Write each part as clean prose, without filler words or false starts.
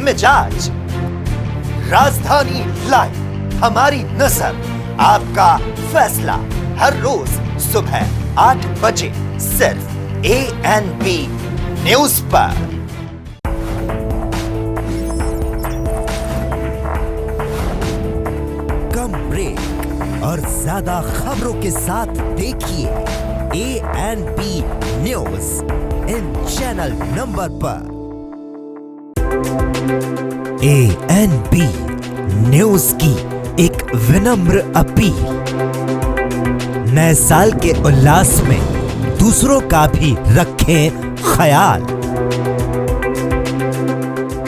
मिजाज। राजधानी लाइव, हमारी नजर, आपका फैसला। हर रोज सुबह 8 बजे सिर्फ ANP न्यूज पर। कम ब्रेक और ज्यादा खबरों के साथ देखिए ANP news in channel number पर। ANP न्यूज की एक विनम्र अपील। नए साल के उल्लास में दूसरों का भी रखें ख्याल।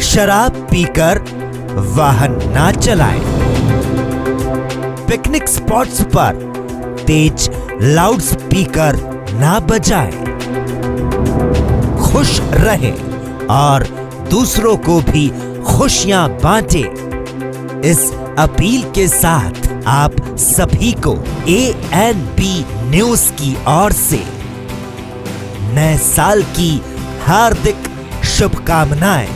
शराब पीकर वाहन ना चलाएं। पिकनिक स्पॉट्स पर तेज लाउड स्पीकर ना बजाएं। खुश रहें और दूसरों को भी खुशियां बांटें। इस अपील के साथ आप सभी को ANP न्यूज की ओर से नए साल की हार्दिक शुभकामनाएं।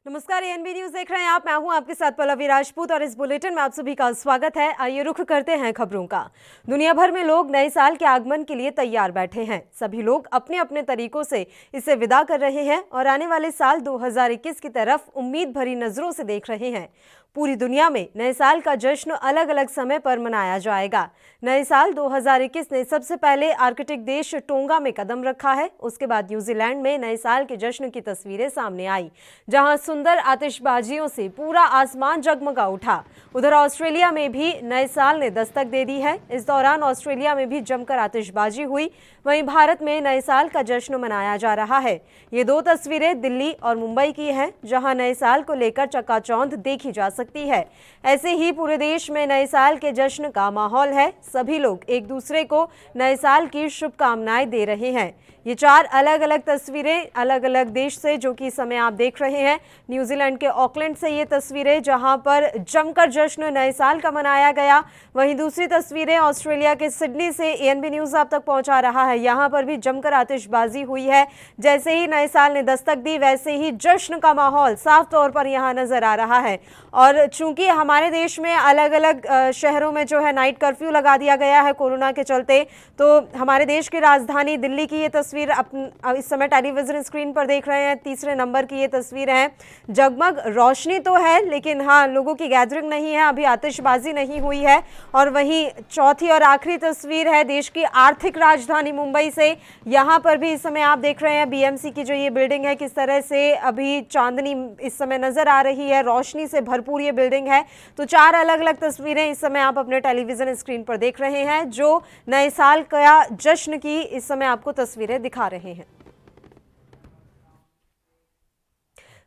नमस्कार, ANP न्यूज देख रहे हैं आप। मैं हूं आपके साथ पल्लवी राजपूत और इस बुलेटिन में आप सभी का स्वागत है। आइए रुख करते हैं खबरों का। दुनिया भर में लोग नए साल के आगमन के लिए तैयार बैठे हैं। सभी लोग अपने अपने तरीकों से इसे विदा कर रहे हैं और आने वाले साल 2021 की तरफ उम्मीद भरी नजरों से देख रहे हैं। पूरी दुनिया में नए साल का जश्न अलग अलग समय पर मनाया जाएगा। नए साल 2021 ने सबसे पहले आर्कटिक देश टोंगा में कदम रखा है। उसके बाद न्यूजीलैंड में नए साल के जश्न की तस्वीरें सामने आई, जहां सुंदर आतिशबाजियों से पूरा आसमान जगमगा उठा। उधर ऑस्ट्रेलिया में भी नए साल ने दस्तक दे दी है। इस दौरान ऑस्ट्रेलिया में भी जमकर आतिशबाजी हुई। वहीं भारत में नए साल का जश्न मनाया जा रहा है। ये दो तस्वीरें दिल्ली और मुंबई की हैं, जहां नए साल को लेकर चकाचौंध देखी जा सकती है। ऐसे ही पूरे देश में नए साल के जश्न का माहौल है। सभी लोग एक दूसरे को नए साल की शुभकामनाएं दे रहे हैं। ये चार अलग अलग तस्वीरें अलग अलग देश से, जो कि इस समय आप देख रहे हैं। न्यूजीलैंड के ऑकलैंड से ये तस्वीरें, जहां पर जमकर जश्न नए साल का मनाया गया। वहीं दूसरी तस्वीरें ऑस्ट्रेलिया के सिडनी से ANP न्यूज आप तक पहुंचा रहा है। यहां पर भी जमकर आतिशबाजी हुई है। जैसे ही नए साल ने दस्तक दी, वैसे ही जश्न का माहौल साफ तौर पर यहां नजर आ रहा है। और चूंकि हमारे देश में अलग अलग शहरों में जो है नाइट कर्फ्यू लगा दिया गया है कोरोना के चलते, तो हमारे देश की राजधानी दिल्ली की ये तस्वीर इस समय टेलीविजन स्क्रीन पर देख रहे हैं। तीसरे नंबर की ये तस्वीर है। जगमग रोशनी तो है, लेकिन हाँ, लोगों की गैदरिंग नहीं है, अभी आतिशबाजी नहीं हुई है। और वहीं चौथी और आखिरी तस्वीर है देश की आर्थिक राजधानी मुंबई से। यहाँ पर भी इस समय आप देख रहे हैं BMC की जो ये बिल्डिंग है, किस तरह से अभी चांदनी इस समय नजर आ रही है। रोशनी से भरपूर ये बिल्डिंग है। तो चार अलग अलग तस्वीरें इस समय आप अपने टेलीविजन स्क्रीन पर देख रहे हैं, जो नए साल का जश्न की इस समय आपको तस्वीरें दिखा रहे हैं।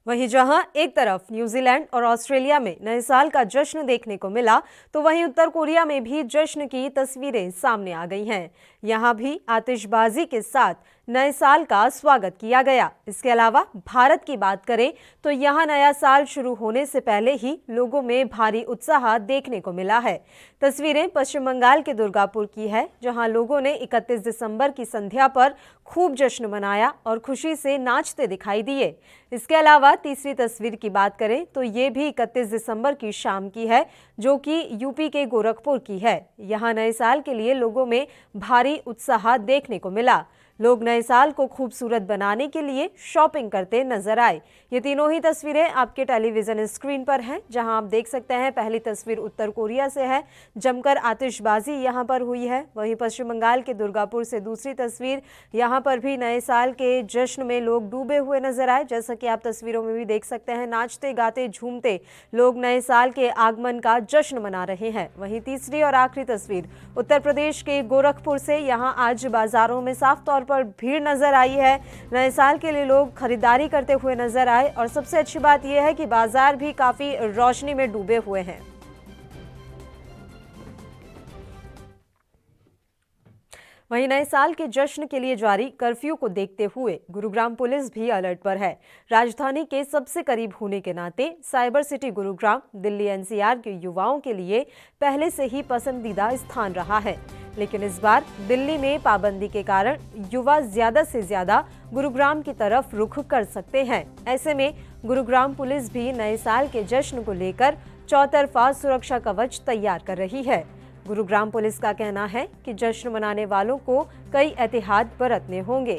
वहीं जहां एक तरफ न्यूजीलैंड और ऑस्ट्रेलिया में नए साल का जश्न देखने को मिला, तो वहीं उत्तर कोरिया में भी जश्न की तस्वीरें सामने आ गई हैं। यहां भी आतिशबाजी के साथ नए साल का स्वागत किया गया। इसके अलावा भारत की बात करें तो यहां नया साल शुरू होने से पहले ही लोगों में भारी उत्साह देखने को मिला है। तस्वीरें पश्चिम बंगाल के दुर्गापुर की है, जहां लोगों ने 31 दिसंबर की संध्या पर खूब जश्न मनाया और खुशी से नाचते दिखाई दिए। इसके अलावा तीसरी तस्वीर की बात करें तो ये भी 31 दिसंबर की शाम की है, जो कि यूपी के गोरखपुर की है। यहाँ नए साल के लिए लोगों में भारी उत्साह देखने को मिला। लोग नए साल को खूबसूरत बनाने के लिए शॉपिंग करते नजर आए। ये तीनों ही तस्वीरें आपके टेलीविजन स्क्रीन पर हैं, जहां आप देख सकते हैं। पहली तस्वीर उत्तर कोरिया से है, जमकर आतिशबाजी यहां पर हुई है। वहीं पश्चिम बंगाल के दुर्गापुर से दूसरी तस्वीर, यहां पर भी नए साल के जश्न में लोग डूबे हुए नजर आए। जैसा कि आप तस्वीरों में भी देख सकते हैं, नाचते गाते झूमते लोग नए साल के आगमन का जश्न मना रहे हैं। वहीं तीसरी और आखिरी तस्वीर उत्तर प्रदेश के गोरखपुर से, यहाँ आज बाजारों में साफ तौर पर भीड़ नजर आई है। नए साल के लिए लोग खरीदारी करते हुए नजर आए और सबसे अच्छी बात यह है कि बाजार भी काफी रोशनी में डूबे हुए हैं। वहीं नए साल के जश्न के लिए जारी कर्फ्यू को देखते हुए गुरुग्राम पुलिस भी अलर्ट पर है। राजधानी के सबसे करीब होने के नाते cyber city Gurugram Delhi NCR के युवाओं के लिए पहले से ही पसंदीदा स्थान रहा है, लेकिन इस बार दिल्ली में पाबंदी के कारण युवा ज्यादा से ज्यादा गुरुग्राम की तरफ रुख कर सकते हैं। ऐसे में गुरुग्राम पुलिस भी नए साल के जश्न को लेकर चौतरफा सुरक्षा कवच तैयार कर रही है। गुरुग्राम पुलिस का कहना है कि जश्न मनाने वालों को कई एहतियात बरतने होंगे।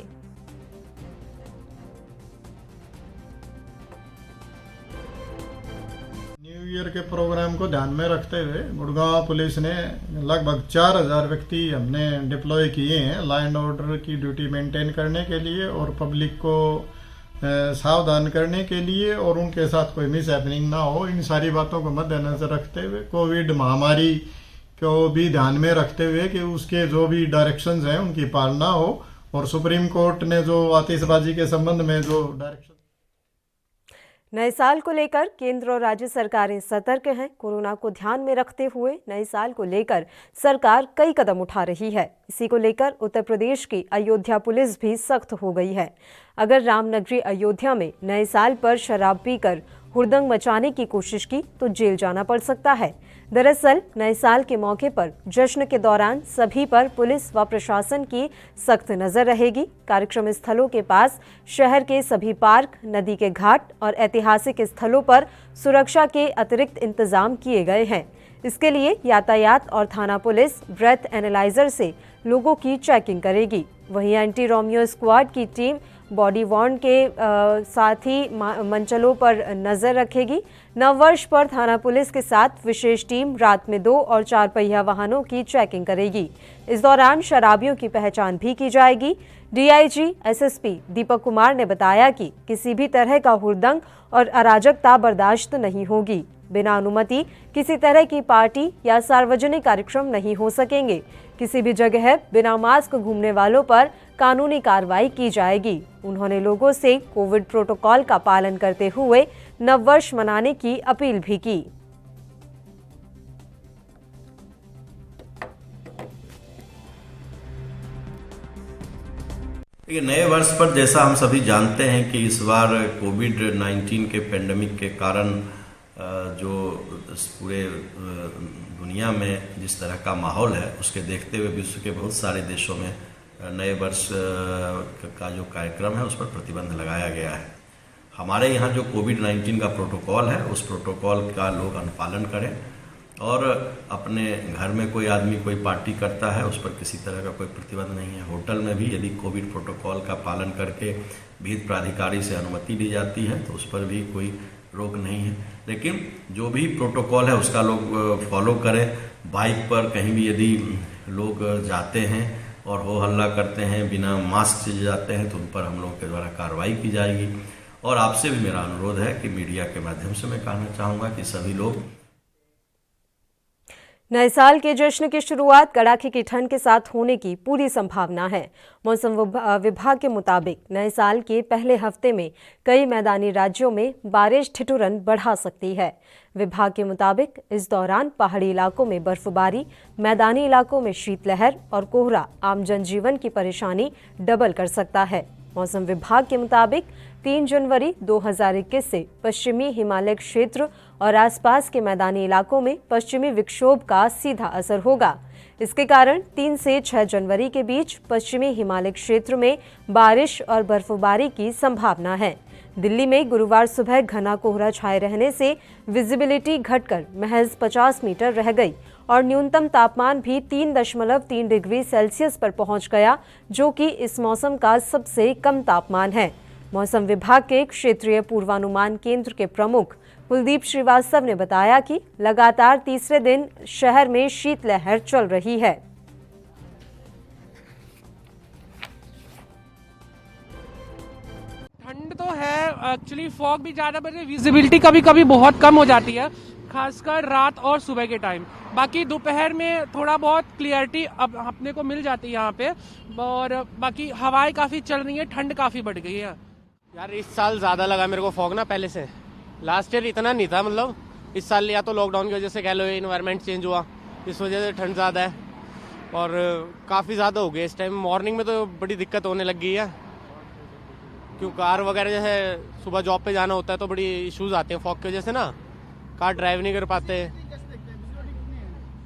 न्यू ईयर के प्रोग्राम को ध्यान में रखते हुए गुड़गांव पुलिस ने लगभग 4000 व्यक्ति हमने डिप्लॉय किए हैं लॉ एंड ऑर्डर की ड्यूटी मेंटेन करने के लिए और पब्लिक को सावधान करने के लिए, और उनके साथ कोई मिस हैपनिंग ना हो, इन सारी बातों को मद्देनजर रखते हुए कोविड महामारी को भी ध्यान में रखते हुए कि उसके जो भी डायरेक्शंस हैं उनकी पालना हो, और सुप्रीम कोर्ट ने जो आतिशबाजी के संबंध में जो डायरेक्शन। नए साल को लेकर केंद्र और राज्य सरकारें सतर्क हैं। कोरोना को ध्यान में रखते हुए नए साल को लेकर सरकार कई कदम उठा रही है। इसी को लेकर उत्तर प्रदेश की अयोध्या पुलिस भी सख्त हो गई है। अगर रामनगरी अयोध्या में नए साल पर शराब पीकर हुड़दंग मचाने की कोशिश की तो जेल जाना पड़ सकता है। दरअसल नए साल के मौके पर जश्न के दौरान सभी पर पुलिस व प्रशासन की सख्त नजर रहेगी। कार्यक्रम स्थलों के पास शहर के सभी पार्क, नदी के घाट और ऐतिहासिक स्थलों पर सुरक्षा के अतिरिक्त इंतजाम किए गए हैं। इसके लिए यातायात और थाना पुलिस ब्रेथ एनालाइजर से लोगों की चेकिंग करेगी। वहीं एंटी रोमियो स्क्वाड की टीम बॉडी वार्न के साथ ही मंचलों पर नजर रखेगी। नववर्ष पर थाना पुलिस के साथ विशेष टीम रात में 2 और 4 पहिया वाहनों की चेकिंग करेगी। इस दौरान शराबियों की पहचान भी की जाएगी। डीआईजी एसएसपी दीपक कुमार ने बताया कि किसी भी तरह का हुड़दंग और अराजकता बर्दाश्त नहीं होगी। बिना अनुमति किसी तरह की पार्टी या सार्वजनिक कार्यक्रम नहीं हो सकेंगे। किसी भी जगह बिना मास्क घूमने वालों पर कानूनी कार्रवाई की जाएगी। उन्होंने लोगों से कोविड प्रोटोकॉल का पालन करते हुए नववर्ष मनाने की अपील भी की। ये नए वर्ष पर जैसा हम सभी जानते हैं कि इस बार कोविड-19 के पेंडेमिक के कारण जो इस पूरे दुनिया में जिस तरह का माहौल है उसके देखते हुए विश्व के बहुत सारे देशों में नए वर्ष का जो कार्यक्रम है उस पर प्रतिबंध लगाया गया है। हमारे यहाँ जो कोविड-19 का प्रोटोकॉल है उस प्रोटोकॉल का लोग अनुपालन करें, और अपने घर में कोई आदमी कोई पार्टी करता है उस पर किसी तरह का कोई प्रतिबंध नहीं है। होटल में भी यदि कोविड प्रोटोकॉल का पालन करके विहित प्राधिकारी से अनुमति ली जाती है तो उस पर भी कोई रोक नहीं है। लेकिन जो भी प्रोटोकॉल है उसका लोग फॉलो करें। बाइक पर कहीं भी यदि लोग जाते हैं और हो हल्ला करते हैं, बिना मास्क से जाते हैं, तो उन पर हम लोगों के द्वारा कार्रवाई की जाएगी। और आपसे भी मेरा अनुरोध है कि मीडिया के माध्यम से मैं कहना चाहूँगा कि सभी लोग नए साल के जश्न की शुरुआत कड़ाके की ठंड के साथ होने की पूरी संभावना है। मौसम विभाग के मुताबिक नए साल के पहले हफ्ते में कई मैदानी राज्यों में बारिश ठिठुरन बढ़ा सकती है। विभाग के मुताबिक इस दौरान पहाड़ी इलाकों में बर्फबारी, मैदानी इलाकों में शीतलहर और कोहरा आम जनजीवन की परेशानी डबल कर सकता है। मौसम विभाग के मुताबिक 3 जनवरी 2021 से पश्चिमी हिमालय क्षेत्र और आसपास के मैदानी इलाकों में पश्चिमी विक्षोभ का सीधा असर होगा। इसके कारण 3 से 6 जनवरी के बीच पश्चिमी हिमालय क्षेत्र में बारिश और बर्फबारी की संभावना है। दिल्ली में गुरुवार सुबह घना कोहरा छाए रहने से विजिबिलिटी घटकर महज 50 मीटर रह गई और न्यूनतम तापमान भी 3.3 डिग्री सेल्सियस पर पहुंच गया, जो कि इस मौसम का सबसे कम तापमान है। मौसम विभाग के क्षेत्रीय पूर्वानुमान केंद्र के प्रमुख कुलदीप श्रीवास्तव ने बताया कि लगातार तीसरे दिन शहर में शीतलहर चल रही है। ठंड तो है, एक्चुअली फॉग भी ज़्यादा बढ़ रही है, विजिबिलिटी कभी कभी बहुत कम हो जाती है, खासकर रात और सुबह के टाइम। बाकी दोपहर में थोड़ा बहुत क्लियरिटी अब अपने को मिल जाती है यहाँ पे, और बाकी हवाएं काफ़ी चल रही है, ठंड काफ़ी बढ़ गई है। यार इस साल ज़्यादा लगा मेरे को फॉग ना पहले से। लास्ट ईयर इतना नहीं था, मतलब इस साल या तो लॉकडाउन की वजह से कह लो, इन्वायरमेंट चेंज हुआ, इस वजह से ठंड ज़्यादा है। और काफ़ी ज़्यादा हो गया इस टाइम। मॉर्निंग में तो बड़ी दिक्कत होने लग गई है, क्यों कार वगैरह जैसे सुबह जॉब पे जाना होता है तो बड़ी इश्यूज आते हैं फॉग की वजह से ना, कार ड्राइव नहीं कर पाते।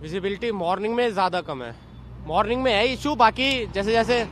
विजिबिलिटी मॉर्निंग में ज़्यादा कम है, मॉर्निंग में है इशू, बाकी जैसे जैसे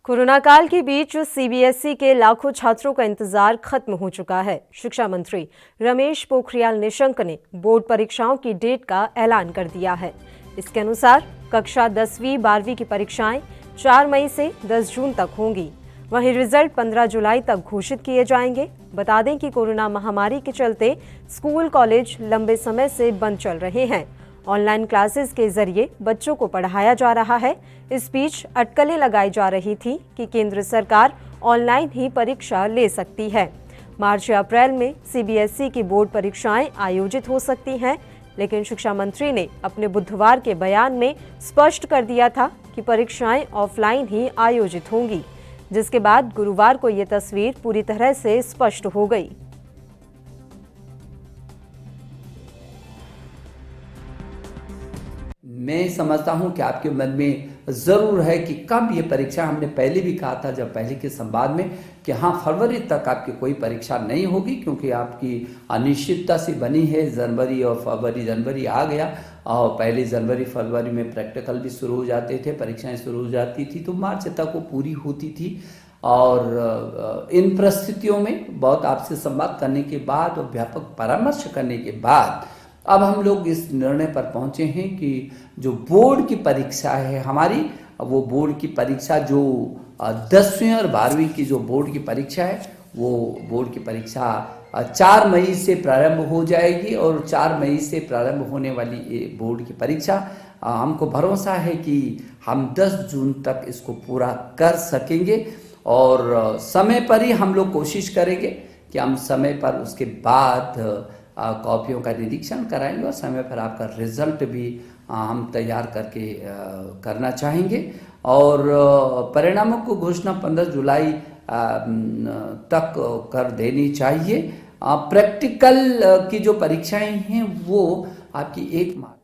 कोरोना काल के बीच सीबीएसई के लाखों छात्रों का इंतजार खत्म हो चुका है। शिक्षा मंत्री रमेश पोखरियाल निशंक ने बोर्ड परीक्षाओं की डेट का ऐलान कर दिया है। इसके अनुसार कक्षा 10वीं 12वीं की परीक्षाएं 4 मई से 10 जून तक होंगी। वहीं रिजल्ट 15 जुलाई तक घोषित किए जाएंगे। बता दें कि कोरोना महामारी के चलते स्कूल कॉलेज लंबे समय से बंद चल रहे हैं। ऑनलाइन क्लासेस के जरिए बच्चों को पढ़ाया जा रहा है। इस बीच अटकलें लगाई जा रही थी कि केंद्र सरकार ऑनलाइन ही परीक्षा ले सकती है। मार्च या अप्रैल में सीबीएसई की बोर्ड परीक्षाएं आयोजित हो सकती हैं, लेकिन शिक्षा मंत्री ने अपने बुधवार के बयान में स्पष्ट कर दिया था कि परीक्षाएं ऑफलाइन ही आयोजित होंगी, जिसके बाद गुरुवार को ये तस्वीर पूरी तरह से स्पष्ट हो गई। मैं समझता हूं कि आपके मन में ज़रूर है कि कब ये परीक्षा, हमने पहले भी कहा था जब पहले के संवाद में कि हाँ फरवरी तक आपकी कोई परीक्षा नहीं होगी, क्योंकि आपकी अनिश्चितता सी बनी है। जनवरी और फरवरी, जनवरी आ गया और पहले जनवरी फरवरी में प्रैक्टिकल भी शुरू हो जाते थे, परीक्षाएं शुरू हो जाती थी, तो मार्च तक वो पूरी होती थी। और इन परिस्थितियों में बहुत आपसे संवाद करने के बाद और व्यापक परामर्श करने के बाद अब हम लोग इस निर्णय पर पहुंचे हैं कि जो बोर्ड की परीक्षा है हमारी, वो बोर्ड की परीक्षा जो 10वीं और 12वीं की जो बोर्ड की परीक्षा है, वो बोर्ड की परीक्षा 4 मई से प्रारंभ हो जाएगी। और 4 मई से प्रारंभ होने वाली ये बोर्ड की परीक्षा हमको भरोसा है कि हम 10 जून तक इसको पूरा कर सकेंगे। और समय पर ही हम लोग कोशिश करेंगे कि हम समय पर उसके बाद कॉपियों का निरीक्षण कराएंगे और समय पर आपका रिजल्ट भी हम तैयार करके करना चाहेंगे। और परिणामों को घोषणा 15 जुलाई तक कर देनी चाहिए। प्रैक्टिकल की जो परीक्षाएं हैं वो आपकी 1 मार्च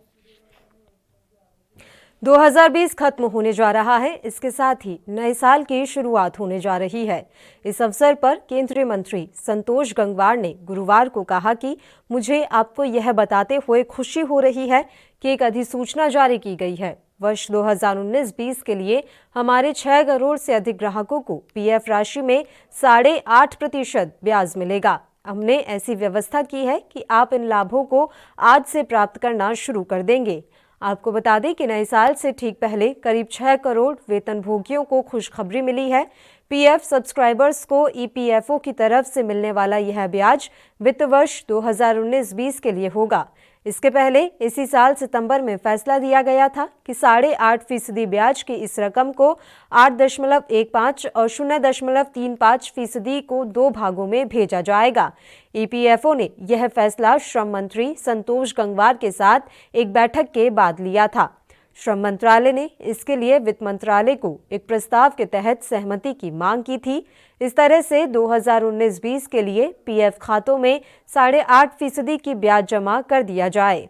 2020 खत्म होने जा रहा है। इसके साथ ही नए साल की शुरुआत होने जा रही है। इस अवसर पर केंद्रीय मंत्री संतोष गंगवार ने गुरुवार को कहा कि मुझे आपको यह बताते हुए खुशी हो रही है कि एक अधिसूचना जारी की गई है। वर्ष 2019-20 के लिए हमारे 6 करोड़ से अधिक ग्राहकों को पीएफ राशि में 8.5% ब्याज मिलेगा। हमने ऐसी व्यवस्था की है कि आप इन लाभों को आज से प्राप्त करना शुरू कर देंगे। आपको बता दें कि नए साल से ठीक पहले करीब 6 करोड़ वेतनभोगियों को खुशखबरी मिली है। पीएफ सब्सक्राइबर्स को ईपीएफओ की तरफ से मिलने वाला यह ब्याज वित्त वर्ष 2019-20 के लिए होगा। इसके पहले इसी साल सितंबर में फैसला दिया गया था कि 8.5% ब्याज की इस रकम को 8.15 और 0.35% को 2 भागों में भेजा जाएगा। ईपीएफओ ने यह फैसला श्रम मंत्री संतोष गंगवार के साथ एक बैठक के बाद लिया था। श्रम मंत्रालय ने इसके लिए वित्त मंत्रालय को एक प्रस्ताव के तहत सहमति की मांग की थी। इस तरह से 2019-20 के लिए पीएफ खातों में 8.5% की ब्याज जमा कर दिया जाए।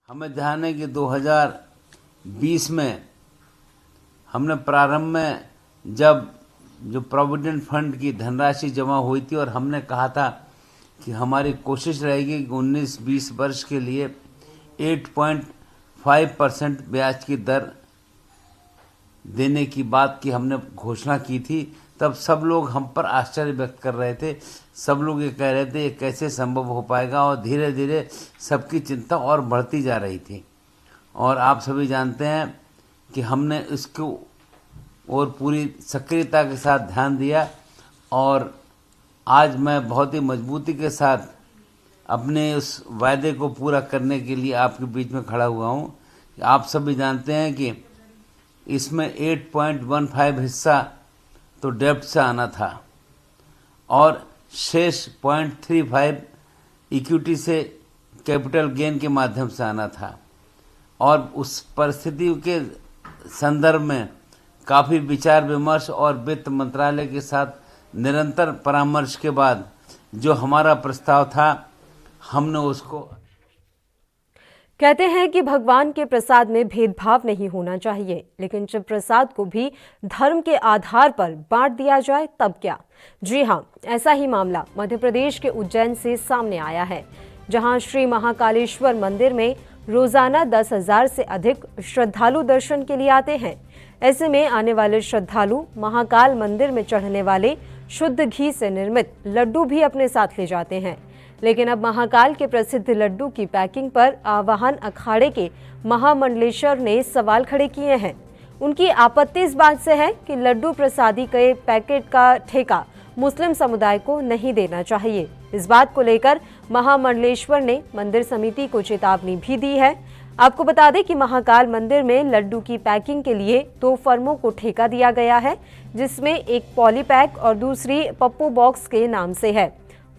हमें ध्यान है कि 2020 में हमने प्रारंभ में जब जो प्रोविडेंट फंड की धनराशि जमा हुई थी और हमने कहा था कि हमारी कोशिश रहेगी कि 19-20 वर्ष के लिए 8.5% ब्याज की दर देने की बात की हमने घोषणा की थी। तब सब लोग हम पर आश्चर्य व्यक्त कर रहे थे। सब लोग ये कह रहे थे ये कैसे संभव हो पाएगा, और धीरे धीरे सबकी चिंता और बढ़ती जा रही थी। और आप सभी जानते हैं कि हमने इसको और पूरी सक्रियता के साथ ध्यान दिया, और आज मैं बहुत ही मजबूती के साथ अपने उस वायदे को पूरा करने के लिए आपके बीच में खड़ा हुआ हूँ। आप सभी जानते हैं कि इसमें 8.15 हिस्सा तो डेब्ट से आना था और शेष 0.35 इक्विटी से कैपिटल गेन के माध्यम से आना था। और उस परिस्थिति के संदर्भ में काफ़ी विचार विमर्श और वित्त मंत्रालय के साथ निरंतर परामर्श के बाद जो हमारा प्रस्ताव था, हमने उसको कहते हैं कि भगवान के प्रसाद में भेदभाव नहीं होना चाहिए, लेकिन जब प्रसाद को भी धर्म के आधार पर बांट दिया जाए तब क्या? जी हां, ऐसा ही मामला मध्य प्रदेश के उज्जैन से सामने आया है, जहां श्री महाकालेश्वर मंदिर में रोजाना 10,000 से अधिक श्रद्धालु दर्शन के लिए आते हैं। ऐसे में आने वाले श्रद्धालु महाकाल मंदिर में चढ़ने वाले शुद्ध घी से निर्मित लड्डू भी अपने साथ ले जाते हैं। लेकिन अब महाकाल के प्रसिद्ध लड्डू की पैकिंग पर आवाहन अखाड़े के महामंडलेश्वर ने सवाल खड़े किए हैं। उनकी आपत्ति इस बात से है कि लड्डू प्रसादी के पैकेट का ठेका मुस्लिम समुदाय को नहीं देना चाहिए। इस बात को लेकर महामंडलेश्वर ने मंदिर समिति को चेतावनी भी दी है। आपको बता दें कि महाकाल मंदिर में लड्डू की पैकिंग के लिए 2 फर्मों को ठेका दिया गया है, जिसमें एक पॉलीपैक और दूसरी पप्पू बॉक्स के नाम से है।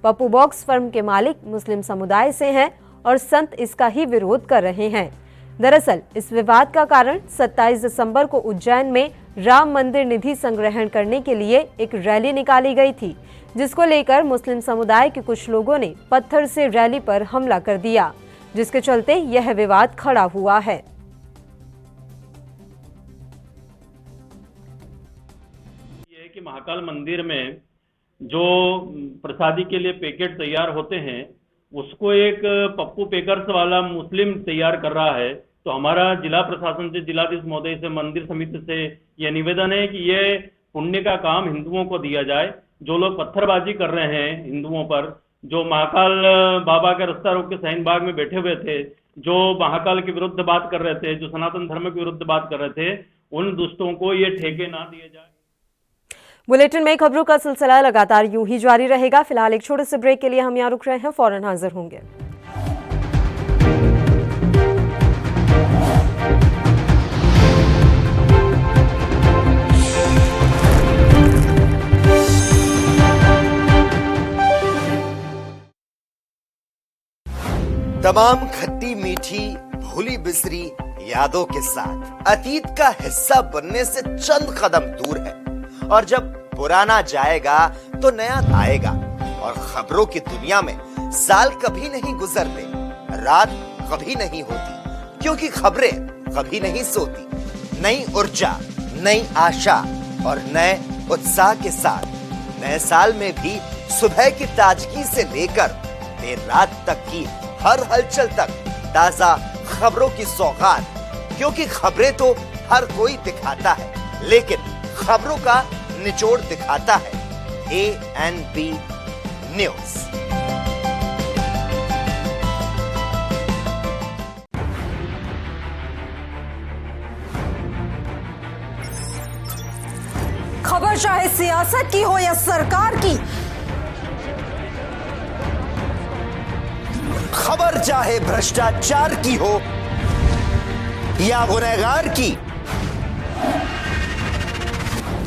पप्पू बॉक्स फर्म के मालिक मुस्लिम समुदाय से हैं और संत इसका ही विरोध कर रहे हैं। दरअसल इस विवाद का कारण 27 दिसंबर को उज्जैन में राम मंदिर निधि संग्रहण करने के लिए एक रैली निकाली गई थी, जिसको लेकर मुस्लिम समुदाय के कुछ लोगों ने पत्थर से रैली पर हमला कर दिया, जिसके चलते यह विवाद खड़ा हुआ है। ये कि महाकाल मंदिर में जो प्रसादी के लिए पैकेट तैयार होते हैं उसको एक पप्पू पैकर्स वाला मुस्लिम तैयार कर रहा है। तो हमारा जिला प्रशासन से, जिलाधीश महोदय से, मंदिर समिति से यह निवेदन है कि ये पुण्य का काम हिंदुओं को दिया जाए। जो लोग पत्थरबाजी कर रहे हैं हिंदुओं पर, जो महाकाल बाबा के रास्ता रोक के शाहीन बाग में बैठे हुए थे, जो महाकाल के विरुद्ध बात कर रहे थे, जो सनातन धर्म के विरुद्ध बात कर रहे थे, उन दुष्टों को ये ठेके ना दिए जाए। बुलेटिन में खबरों का सिलसिला लगातार यूं ही जारी रहेगा। फिलहाल एक छोटे से ब्रेक के लिए हम यहाँ रुक रहे हैं, फौरन हाजिर होंगे। तमाम खट्टी मीठी भूली बिसरी यादों के साथ अतीत का हिस्सा बनने से चंद कदम दूर है, और जब पुराना जाएगा तो नया आएगा। और खबरों की दुनिया में साल कभी नहीं गुजरते, रात कभी नहीं होती, क्योंकि खबरें कभी नहीं सोती। नई ऊर्जा, नई आशा और नए उत्साह के साथ नए साल में भी सुबह की ताजगी से लेकर देर रात तक की हर हलचल तक ताजा खबरों की सौगात। क्योंकि खबरें तो हर कोई दिखाता है, लेकिन खबरों का निचोड़ दिखाता है ANB न्यूज। खबर चाहे सियासत की हो या सरकार की, खबर चाहे भ्रष्टाचार की हो या गुनहगार की,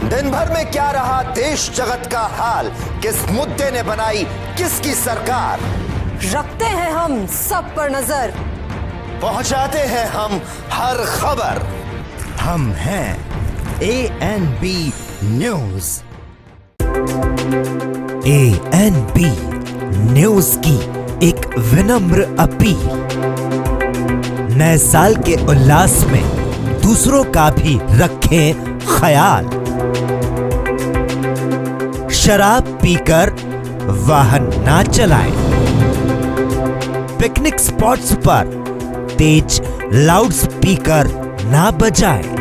दिन भर में क्या रहा देश जगत का हाल, किस मुद्दे ने बनाई किसकी सरकार, रखते हैं हम सब पर नजर, पहुंचाते हैं हम हर खबर। हम हैं ANB न्यूज। ANB न्यूज की एक विनम्र अपील, नए साल के उल्लास में दूसरों का भी रखें ख्याल। शराब पीकर वाहन ना चलाएं, पिकनिक स्पॉट्स पर तेज लाउड स्पीकर ना बजाएं।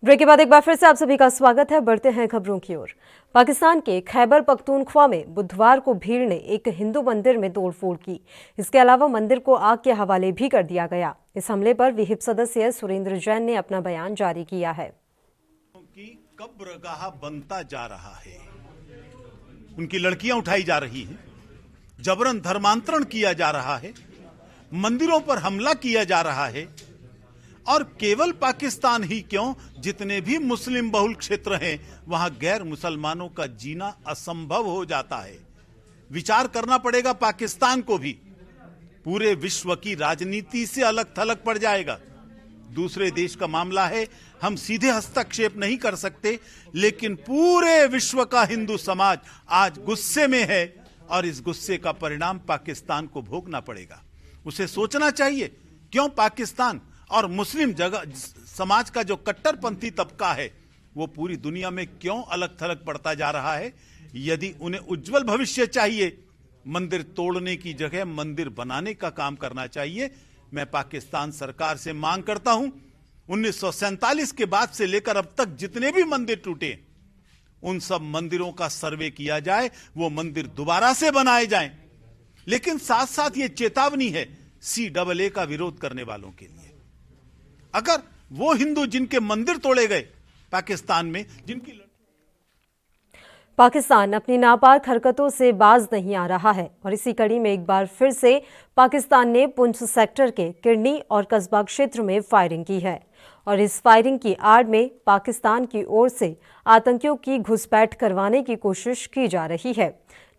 ब्रेक के बाद एक बार फिर से आप सभी का स्वागत है। बढ़ते हैं खबरों की ओर। पाकिस्तान के खैबर पख्तूनख्वा में बुधवार को भीड़ ने एक हिंदू मंदिर में तोड़फोड़ की। इसके अलावा मंदिर को आग के हवाले भी कर दिया गया। इस हमले पर विहिप सदस्य सुरेंद्र जैन ने अपना बयान जारी किया है। की कब्रगाह बनता जा रहा है, उनकी लड़कियां उठाई जा रही हैं, जबरन धर्मांतरण किया जा रहा है, मंदिरों पर हमला किया जा रहा है और केवल पाकिस्तान ही क्यों, जितने भी मुस्लिम बहुल क्षेत्र हैं वहां गैर मुसलमानों का जीना असंभव हो जाता है। विचार करना पड़ेगा पाकिस्तान को भी, पूरे विश्व की राजनीति से अलग थलग पड़ जाएगा। दूसरे देश का मामला है, हम सीधे हस्तक्षेप नहीं कर सकते, लेकिन पूरे विश्व का हिंदू समाज आज गुस्से में है और इस गुस्से का परिणाम पाकिस्तान को भोगना पड़ेगा। उसे सोचना चाहिए क्यों पाकिस्तान और मुस्लिम जगह समाज का जो कट्टरपंथी तबका है वो पूरी दुनिया में क्यों अलग थलग पड़ता जा रहा है। यदि उन्हें उज्जवल भविष्य चाहिए, मंदिर तोड़ने की जगह मंदिर बनाने का काम करना चाहिए। मैं पाकिस्तान सरकार से मांग करता हूं, 1947 के बाद से लेकर अब तक जितने भी मंदिर टूटे उन सब मंदिरों का सर्वे किया जाए, वो मंदिर दोबारा से बनाए जाएं। लेकिन साथ साथ ये चेतावनी है CAA का विरोध करने वालों के लिए। अगर वो हिंदू जिनके मंदिर तोड़े गए पाकिस्तान में, जिनकी पाकिस्तान अपनी नापाक हरकतों से बाज नहीं आ रहा है और इसी कड़ी में एक बार फिर से पाकिस्तान ने पुंछ सेक्टर के किरनी और कस्बा क्षेत्र में फायरिंग की है और इस फायरिंग की आड़ में पाकिस्तान की ओर से आतंकियों की घुसपैठ करवाने की कोशिश की जा रही है।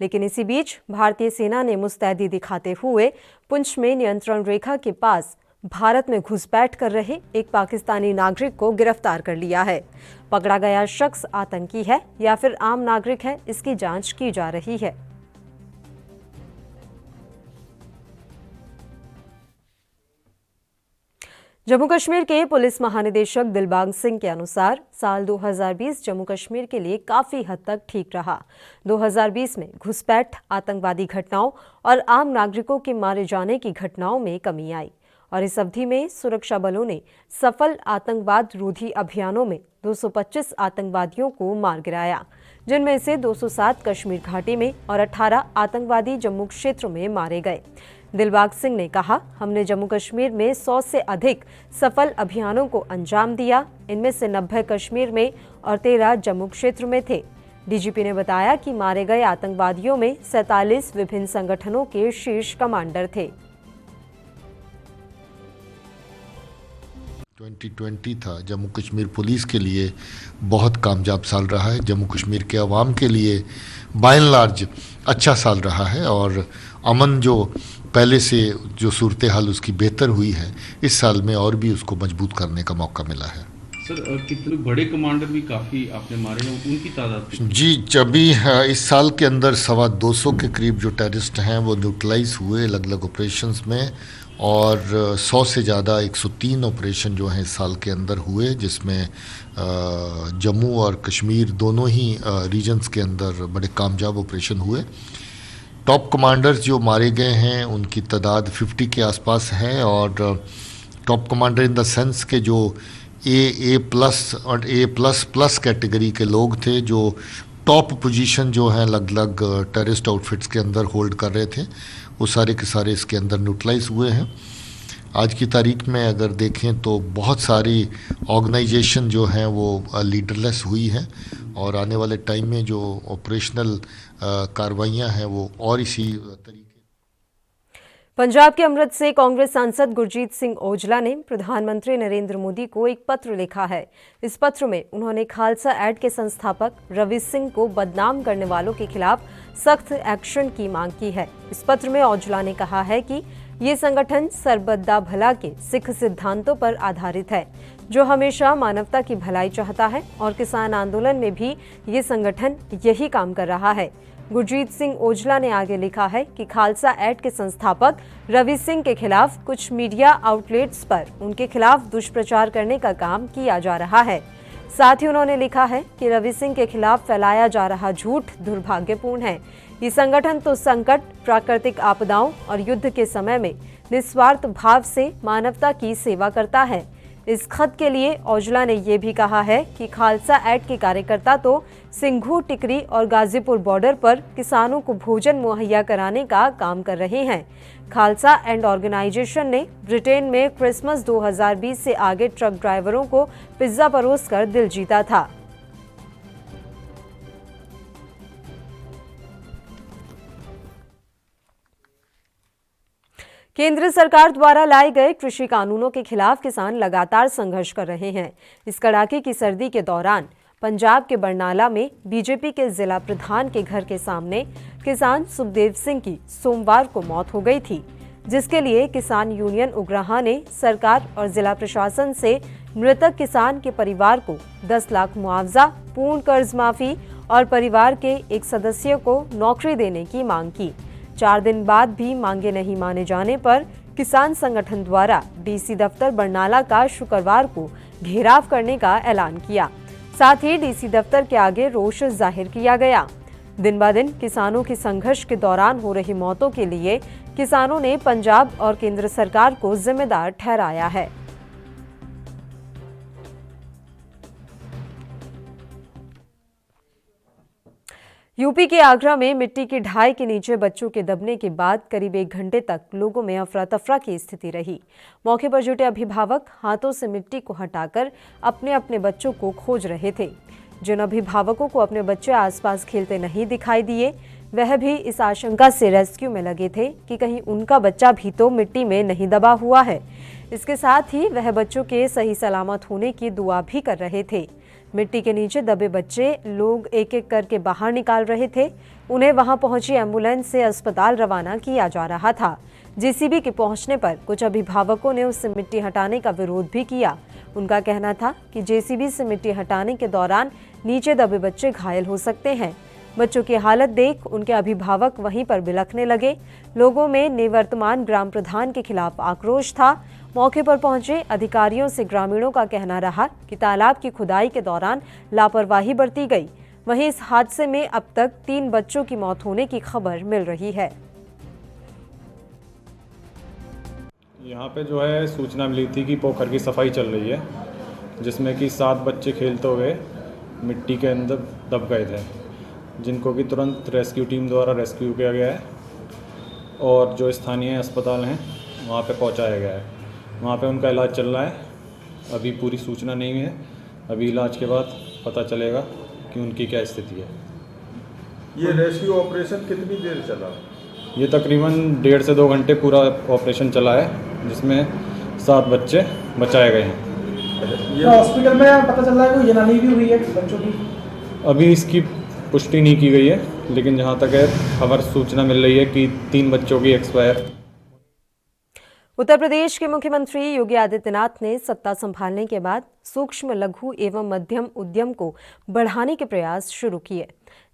लेकिन इसी बीच भारतीय सेना ने मुस्तैदी दिखाते हुए पुंछ में नियंत्रण रेखा के पास भारत में घुसपैठ कर रहे एक पाकिस्तानी नागरिक को गिरफ्तार कर लिया है। पकड़ा गया शख्स आतंकी है या फिर आम नागरिक है, इसकी जांच की जा रही है। जम्मू कश्मीर के पुलिस महानिदेशक दिलबाग सिंह के अनुसार साल 2020 जम्मू कश्मीर के लिए काफी हद तक ठीक रहा। 2020 में घुसपैठ, आतंकवादी घटनाओं और आम नागरिकों के मारे जाने की घटनाओं में कमी आई और इस अवधि में सुरक्षा बलों ने सफल आतंकवाद रोधी अभियानों में 225 आतंकवादियों को मार गिराया, जिनमें से 207 कश्मीर घाटी में और 18 आतंकवादी जम्मू क्षेत्र में मारे गए। दिलबाग सिंह ने कहा, हमने जम्मू कश्मीर में 100 से अधिक सफल अभियानों को अंजाम दिया। इनमें से 90 कश्मीर में और 13 जम्मू क्षेत्र में थे। डीजीपी ने बताया कि मारे गए आतंकवादियों में 47 विभिन्न संगठनों के शीर्ष कमांडर थे। 2020 था जम्मू कश्मीर पुलिस के लिए बहुत कामयाब साल रहा है। जम्मू कश्मीर के अवाम के लिए बाय एंड लार्ज अच्छा साल रहा है और अमन जो पहले से जो सूरत हाल उसकी बेहतर हुई है, इस साल में और भी उसको मजबूत करने का मौका मिला है। सर, कितने बड़े कमांडर भी काफ़ी आपने मारे हैं, उनकी तादाद? जी, अभी इस साल के अंदर 225 के करीब जो टेररिस्ट हैं वो न्यूट्रलाइज हुए अलग अलग ऑपरेशंस में और 100 से ज़्यादा 103 ऑपरेशन जो हैं इस साल के अंदर हुए, जिसमें जम्मू और कश्मीर दोनों ही रीजन्स के अंदर बड़े कामयाब ऑपरेशन हुए। टॉप कमांडर्स जो मारे गए हैं उनकी तादाद 50 के आसपास है और top commander in the sense के जो ए प्लस और A++ कैटेगरी के लोग थे, जो टॉप पोजीशन जो है अलग अलग टेररिस्ट आउटफिट्स के अंदर होल्ड कर रहे थे, वो सारे के सारे इसके अंदर न्यूट्रलाइज हुए हैं। आज की तारीख में अगर देखें तो बहुत सारी ऑर्गेनाइजेशन जो हैं वो लीडरलेस हुई है और आने वाले टाइम में जो ऑपरेशनल कार्रवाइयाँ हैं वो और इसी तरीके। पंजाब के अमृत से कांग्रेस सांसद गुरजीत सिंह औजला ने प्रधानमंत्री नरेंद्र मोदी को एक पत्र लिखा है। इस पत्र में उन्होंने खालसा ऐड के संस्थापक रवि सिंह को बदनाम करने वालों के खिलाफ सख्त एक्शन की मांग की है। इस पत्र में औजला ने कहा है कि ये संगठन सरबत्ता भला के सिख सिद्धांतों पर आधारित है, जो हमेशा मानवता की भलाई चाहता है और किसान आंदोलन में भी ये संगठन यही काम कर रहा है। गुरजीत सिंह औजला ने आगे लिखा है कि खालसा ऐड के संस्थापक रवि सिंह के खिलाफ कुछ मीडिया आउटलेट्स पर उनके खिलाफ दुष्प्रचार करने का काम किया जा रहा है। साथ ही उन्होंने लिखा है कि रवि सिंह के खिलाफ फैलाया जा रहा झूठ दुर्भाग्यपूर्ण है। ये संगठन तो संकट, प्राकृतिक आपदाओं और युद्ध के समय में निस्वार्थ भाव से मानवता की सेवा करता है। इस खत के लिए औजला ने यह भी कहा है कि खालसा ऐड के कार्यकर्ता तो सिंघू, टिकरी और गाजीपुर बॉर्डर पर किसानों को भोजन मुहैया कराने का काम कर रहे हैं। खालसा एंड ऑर्गेनाइजेशन ने ब्रिटेन में क्रिसमस 2020 से आगे ट्रक ड्राइवरों को पिज्जा परोसकर दिल जीता था। केंद्र सरकार द्वारा लाए गए कृषि कानूनों के खिलाफ किसान लगातार संघर्ष कर रहे हैं। इस कड़ाके की सर्दी के दौरान पंजाब के बरनाला में बीजेपी के जिला प्रधान के घर के सामने किसान सुखदेव सिंह की सोमवार को मौत हो गई थी, जिसके लिए किसान यूनियन उग्रहा ने सरकार और जिला प्रशासन से मृतक किसान के परिवार को 10 लाख मुआवजा, पूर्ण कर्ज माफी और परिवार के एक सदस्य को नौकरी देने की मांग की। 4 दिन बाद भी मांगे नहीं माने जाने पर किसान संगठन द्वारा डीसी दफ्तर बरनाला का शुक्रवार को घेराव करने का ऐलान किया। साथ ही डीसी दफ्तर के आगे रोष जाहिर किया गया। दिन ब दिन किसानों की संघर्ष के दौरान हो रही मौतों के लिए किसानों ने पंजाब और केंद्र सरकार को जिम्मेदार ठहराया है। यूपी के आगरा में मिट्टी की ढाई के नीचे बच्चों के दबने के बाद करीब 1 घंटे तक लोगों में अफरा तफरा की स्थिति रही। मौके पर जुटे अभिभावक हाथों से मिट्टी को हटाकर अपने अपने बच्चों को खोज रहे थे। जिन अभिभावकों को अपने बच्चे आसपास खेलते नहीं दिखाई दिए, वह भी इस आशंका से रेस्क्यू में लगे थे कि कहीं उनका बच्चा भी तो मिट्टी में नहीं दबा हुआ है। इसके साथ ही वह बच्चों के सही सलामत होने की दुआ भी कर रहे थे। मिट्टी के नीचे दबे बच्चे लोग एक एक करके बाहर निकाल रहे थे। उन्हें वहां पहुंची एम्बुलेंस से अस्पताल रवाना किया जा रहा था। जेसीबी के पहुंचने पर कुछ अभिभावकों ने उससे मिट्टी हटाने का विरोध भी किया। उनका कहना था कि जेसीबी से मिट्टी हटाने के दौरान नीचे दबे बच्चे घायल हो सकते हैं। बच्चों की हालत देख उनके अभिभावक वहीं पर बिलखने लगे। लोगों में निवर्तमान ग्राम प्रधान के खिलाफ आक्रोश था। मौके पर पहुंचे अधिकारियों से ग्रामीणों का कहना रहा कि तालाब की खुदाई के दौरान लापरवाही बरती गई। वहीं इस हादसे में अब तक 3 बच्चों की मौत होने की खबर मिल रही है। यहाँ पे जो है सूचना मिली थी कि पोखर की सफाई चल रही है, जिसमें कि 7 बच्चे खेलते हुए मिट्टी के अंदर दब गए थे, जिनको कि तुरंत रेस्क्यू टीम द्वारा रेस्क्यू किया गया है और जो स्थानीय अस्पताल हैं वहाँ पे पहुँचाया गया है। वहाँ पे उनका इलाज चल रहा है। अभी पूरी सूचना नहीं है, अभी इलाज के बाद पता चलेगा कि उनकी क्या स्थिति है। ये रेस्क्यू ऑपरेशन कितनी देर चला? ये तकरीबन 1.5 से 2 घंटे पूरा ऑपरेशन चला है, जिसमें 7 बच्चे बचाए गए हैं। ये हॉस्पिटल में पता चल रहा है कि जनानी भी हुई है बच्चों की? अभी इसकी पुष्टि नहीं की गई है, लेकिन जहाँ तक है खबर सूचना मिल रही है कि 3 बच्चों की एक्सपायर। उत्तर प्रदेश के मुख्यमंत्री योगी आदित्यनाथ ने सत्ता संभालने के बाद सूक्ष्म, लघु एवं मध्यम उद्यम को बढ़ाने के प्रयास शुरू किए,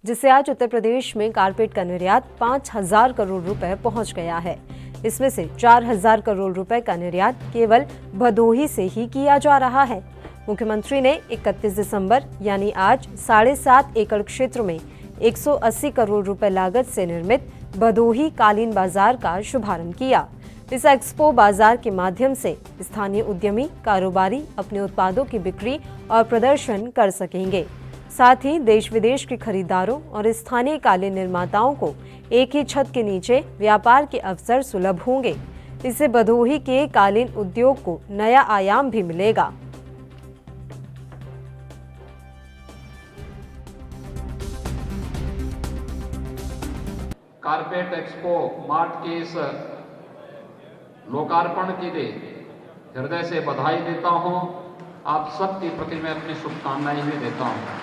जिससे आज उत्तर प्रदेश में कारपेट का निर्यात 5,000 करोड़ रुपए पहुंच गया है। इसमें से 4,000 करोड़ रुपए का निर्यात केवल भदोही से ही किया जा रहा है। मुख्यमंत्री ने 31 दिसंबर यानी आज 7.5 एकड़ क्षेत्र में 180 करोड़ रुपए लागत से निर्मित भदोही कालीन बाजार का शुभारंभ किया। इस एक्सपो बाजार के माध्यम से स्थानीय उद्यमी कारोबारी अपने उत्पादों की बिक्री और प्रदर्शन कर सकेंगे। साथ ही देश विदेश के खरीदारों और स्थानीय कालीन निर्माताओं को एक ही छत के नीचे व्यापार के अवसर सुलभ होंगे। इससे भदोही के कालीन उद्योग को नया आयाम भी मिलेगा। कारपेट एक्सपो मार्ट के इस लोकार्पण के लिए हृदय से बधाई देता हूं। आप सबके प्रति मैं अपनी शुभकामनाएं भी देता हूं।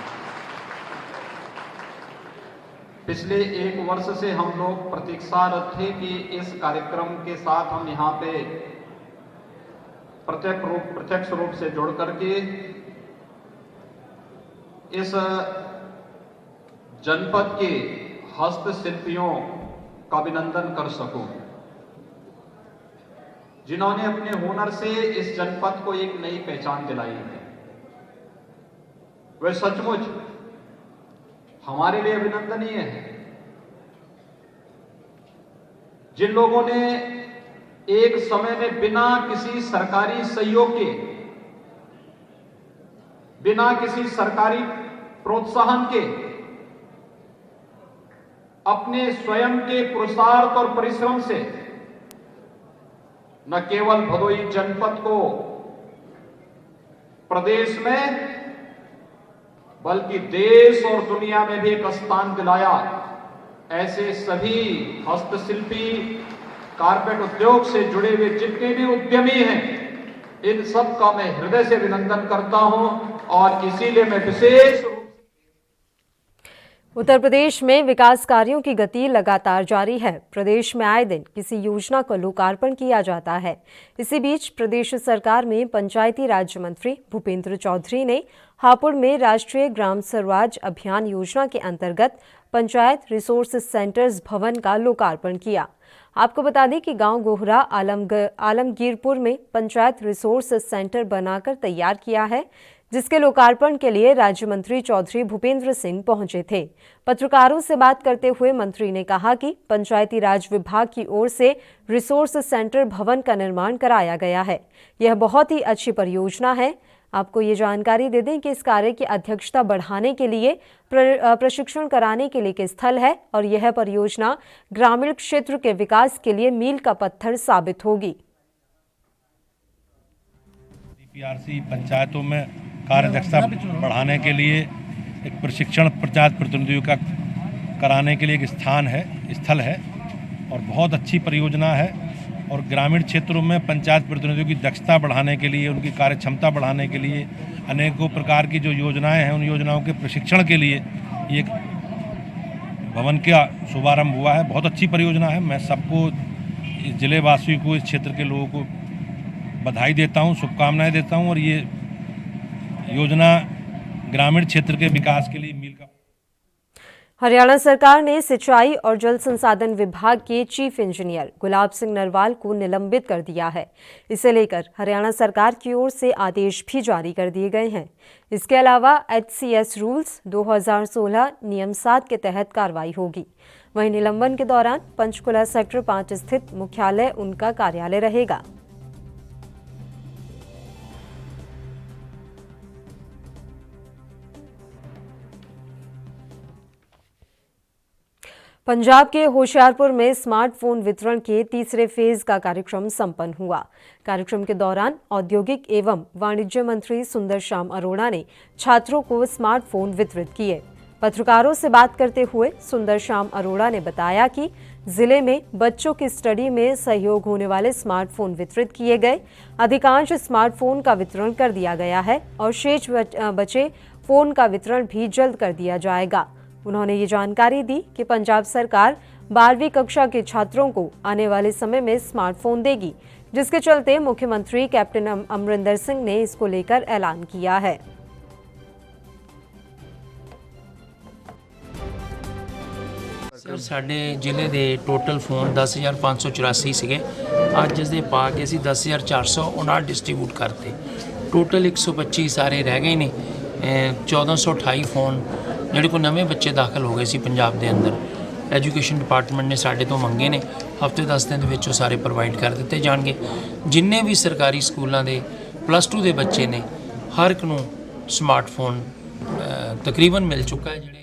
पिछले 1 वर्ष से हम लोग प्रतीक्षारत थे कि इस कार्यक्रम के साथ हम यहाँ पे प्रत्यक्ष रूप से जुड़ करके इस जनपद के हस्तशिल्पियों का अभिनंदन कर सकूं, जिन्होंने अपने हुनर से इस जनपद को एक नई पहचान दिलाई है। वे सचमुच हमारे लिए अभिनंदनीय है। जिन लोगों ने एक समय में बिना किसी सरकारी सहयोग के, बिना किसी सरकारी प्रोत्साहन के अपने स्वयं के पुरुषार्थ और परिश्रम से न केवल भदोही जनपद को प्रदेश में बल्कि देश और दुनिया में भी एक स्थान दिलाया, ऐसे सभी हस्तशिल्पी कारपेट उद्योग से जुड़े हुए जितने भी उद्यमी हैं, इन सब का मैं हृदय से अभिनंदन करता हूं और इसीलिए मैं विशेष उत्तर प्रदेश में विकास कार्यों की गति लगातार जारी है। प्रदेश में आए दिन किसी योजना का लोकार्पण किया जाता है। इसी बीच प्रदेश सरकार में पंचायती राज मंत्री भूपेंद्र चौधरी ने हापुड़ में राष्ट्रीय ग्राम स्वराज अभियान योजना के अंतर्गत पंचायत रिसोर्स सेंटर्स भवन का लोकार्पण किया। आपको बता दें कि गांव गोहरा आलमगीरपुर में पंचायत रिसोर्स सेंटर बनाकर तैयार किया है, जिसके लोकार्पण के लिए राज्य मंत्री चौधरी भूपेंद्र सिंह पहुंचे थे। पत्रकारों से बात करते हुए मंत्री ने कहा कि पंचायती राज विभाग की ओर से रिसोर्स सेंटर भवन का निर्माण कराया गया है। यह बहुत ही अच्छी परियोजना है। आपको ये जानकारी दे दें कि इस कार्य की अध्यक्षता बढ़ाने के लिए प्रशिक्षण कराने के लिए एक स्थल है और यह परियोजना ग्रामीण क्षेत्र के विकास के लिए मील का पत्थर साबित होगी। पीआरसी पंचायतों में कार्यदक्षता बढ़ाने के लिए एक प्रशिक्षण पंचायत प्रतिनिधियों का कराने के लिए एक स्थल है और बहुत अच्छी परियोजना है। और ग्रामीण क्षेत्रों में पंचायत प्रतिनिधियों की दक्षता बढ़ाने के लिए, उनकी कार्य क्षमता बढ़ाने के लिए अनेकों प्रकार की जो योजनाएं हैं, उन योजनाओं के प्रशिक्षण के लिए ये भवन का शुभारंभ हुआ है। बहुत अच्छी परियोजना है। मैं सबको, इस जिले वासियों को, इस क्षेत्र के लोगों को बधाई देता हूं, शुभकामनाएं देता हूं और ये योजना ग्रामीण क्षेत्र के विकास के लिए मील का। हरियाणा सरकार ने सिंचाई और जल संसाधन विभाग के चीफ इंजीनियर गुलाब सिंह नरवाल को निलंबित कर दिया है। इसे लेकर हरियाणा सरकार की ओर से आदेश भी जारी कर दिए गए हैं। इसके अलावा HCS रूल्स 2016 नियम 7 के तहत कार्रवाई होगी। वहीं निलंबन के दौरान पंचकुला सेक्टर 5 स्थित मुख्यालय उनका कार्यालय रहेगा। पंजाब के होशियारपुर में स्मार्टफोन वितरण के तीसरे फेज का कार्यक्रम संपन्न हुआ। कार्यक्रम के दौरान औद्योगिक एवं वाणिज्य मंत्री सुंदर श्याम अरोड़ा ने छात्रों को स्मार्टफोन वितरित किए। पत्रकारों से बात करते हुए सुंदर श्याम अरोड़ा ने बताया कि जिले में बच्चों की स्टडी में सहयोग होने वाले स्मार्टफोन वितरित किए गए। अधिकांश स्मार्टफोन का वितरण कर दिया गया है और शेष बचे फोन का वितरण भी जल्द कर दिया जाएगा। उन्होंने ये जानकारी दी कि पंजाब सरकार 12वीं कक्षा के छात्रों को आने वाले समय में स्मार्टफोन देगी, जिसके चलते मुख्यमंत्री कैप्टन अमरिंदर सिंह ने इसको लेकर ऐलान किया है। सर, साढ़े जिले के टोटल फोन 10,584 सीगे। अज इस पा के असी 10,459 डिस्ट्रीब्यूट करते। टोटल 125 सारे रह गए ने। 1428 फोन ਜਿਹੜੇ को नवे बच्चे दाखिल हो गए सी पंजाब के अंदर। एजुकेशन डिपार्टमेंट ने साढ़े तो मंगे ने, हफ्ते 10 दिन के सारे प्रोवाइड कर दिते जाएंगे। जिन्ने भी सरकारी स्कूलों के +2 के बच्चे ने, हर एक नूं स्मार्टफोन तकरीबन मिल चुका है।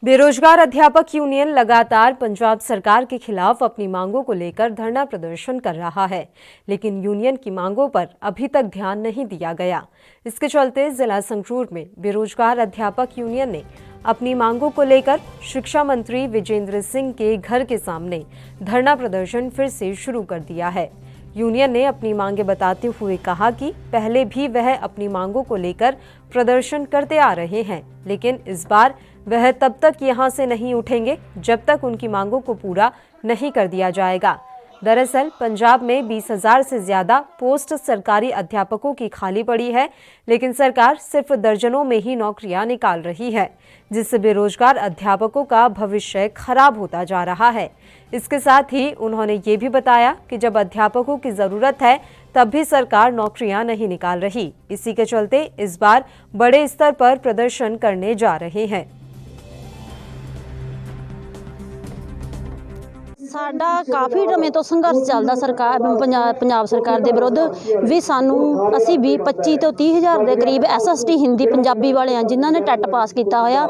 बेरोजगार अध्यापक यूनियन लगातार पंजाब सरकार के खिलाफ अपनी मांगों को लेकर धरना प्रदर्शन कर रहा है, लेकिन यूनियन की मांगों पर अभी तक ध्यान नहीं दिया गया। इसके चलते जिला संगरूर में बेरोजगार अध्यापक यूनियन ने अपनी मांगों को लेकर शिक्षा मंत्री विजेंद्र सिंह के घर के सामने धरना प्रदर्शन फिर से शुरू कर दिया है। यूनियन ने अपनी मांगे बताते हुए कहा कि पहले भी वह अपनी मांगों को लेकर प्रदर्शन करते आ रहे हैं, लेकिन इस बार वह तब तक यहां से नहीं उठेंगे जब तक उनकी मांगों को पूरा नहीं कर दिया जाएगा। दरअसल पंजाब में 20,000 से ज्यादा पोस्ट सरकारी अध्यापकों की खाली पड़ी है, लेकिन सरकार सिर्फ दर्जनों में ही नौकरियां निकाल रही है, जिससे बेरोजगार अध्यापकों का भविष्य खराब होता जा रहा है। इसके साथ ही उन्होंने ये भी बताया कि जब अध्यापकों की जरूरत है तब भी सरकार नौकरियां नहीं निकाल रही। इसी के चलते इस बार बड़े स्तर पर प्रदर्शन करने जा रहे हैं। साडा काफ़ी समय तो संघर्ष चलता सरकार पंजाब सरकार के विरुद्ध भी सानू असी 25 तो 30 हज़ार के करीब SST हिंदी पंजाबी वाले हैं जिन्होंने टैट पास किया होया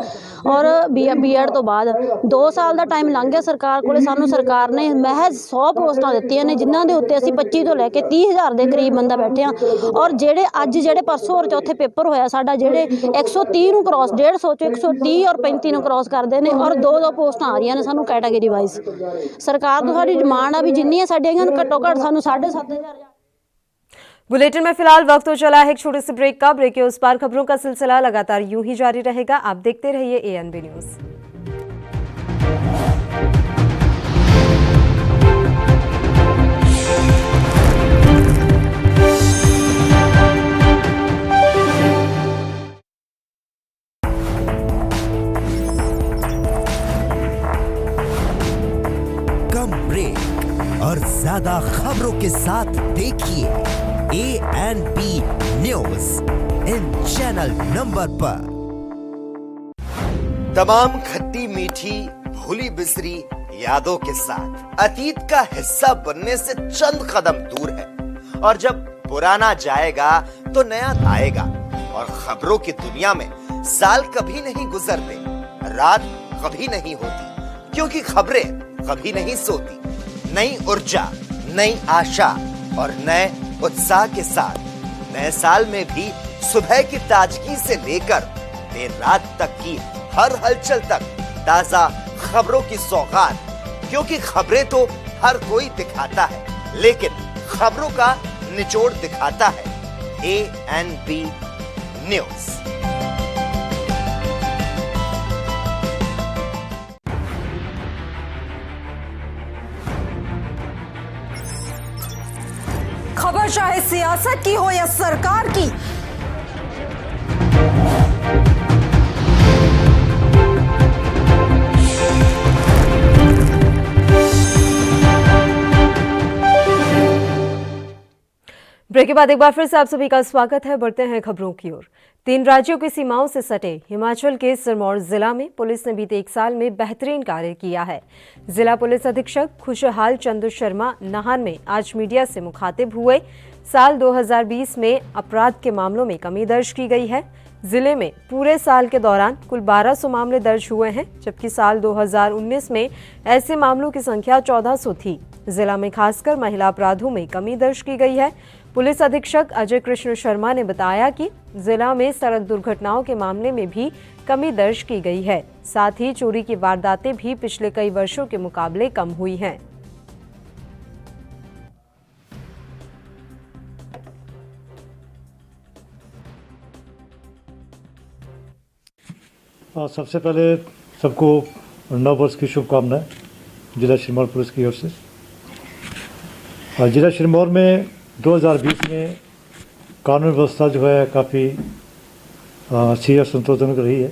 और B.Ed तो बाद 2 साल का टाइम लंघ गया। सरकार को सानू सरकार ने महज 100 पोस्टां दित्तियां ने जिन्हां दे उत्ते असी 25 तो लैके 30 हज़ार के करीब बंदा बैठे हैं और जेड़े अज जेड़े परसों और चौथे पेपर होया साडा जेड़े 130 नूं क्रॉस 150 चो 130 और 35 नूं क्रॉस करते हैं और 2-2 पोस्टां आ रही ने सानू कैटागरी वाइज। सरकार तो साडी डिमांड आ भी जिन्नियां साडियां घट्टो घट्ट सानू 7,500। बुलेटिन में फिलहाल वक्त हो चला है एक छोटे से ब्रेक का। ब्रेक के उस पार खबरों का सिलसिला लगातार यूं ही जारी रहेगा। आप देखते रहिए ANB न्यूज़। कम ब्रेक और ज्यादा खबरों के साथ देखिए ANB न्यूज़ इन चैनल नंबर पर। तमाम खट्टी मीठी भूली बिसरी यादों के साथ अतीत का हिस्सा बनने से चंद कदम दूर है, और जब पुराना जाएगा तो नया आएगा। और खबरों की दुनिया में साल कभी नहीं गुजरते, रात कभी नहीं होती, क्योंकि खबरें कभी नहीं सोती। नई ऊर्जा, नई आशा और नए उत्साह के साथ नए साल में भी सुबह की ताजगी से लेकर देर रात तक की हर हलचल तक ताजा खबरों की सौगात। क्योंकि खबरें तो हर कोई दिखाता है, लेकिन खबरों का निचोड़ दिखाता है ANB न्यूज़। खबर चाहे सियासत की हो या सरकार की, ब्रेक के बाद एक बार फिर से आप सभी का स्वागत है। बढ़ते हैं खबरों की ओर। 3 राज्यों की सीमाओं से सटे हिमाचल के सिरमौर जिला में पुलिस ने बीते 1 साल में बेहतरीन कार्य किया है। जिला पुलिस अधीक्षक खुशहाल चंद्र शर्मा नाहन में आज मीडिया से मुखातिब हुए। साल 2020 में अपराध के मामलों में कमी दर्ज की गई है। जिले में पूरे साल के दौरान कुल 1200 मामले दर्ज हुए हैं, जबकि साल 2019 में ऐसे मामलों की संख्या 1400 थी। जिला में खासकर महिला अपराधों में कमी दर्ज की गई है। पुलिस अधीक्षक अजय कृष्ण शर्मा ने बताया कि जिला में सड़क दुर्घटनाओं के मामले में भी कमी दर्ज की गई है। साथ ही चोरी की वारदातें भी पिछले कई वर्षों के मुकाबले कम हुई हैं। सबसे पहले सबको नव वर्ष की शुभकामनाएं जिला सिरमौर पुलिस की ओर से। जिला सिरमौर में 2020 में कानून व्यवस्था जो है काफ़ी अच्छी और संतोषजनक रही है।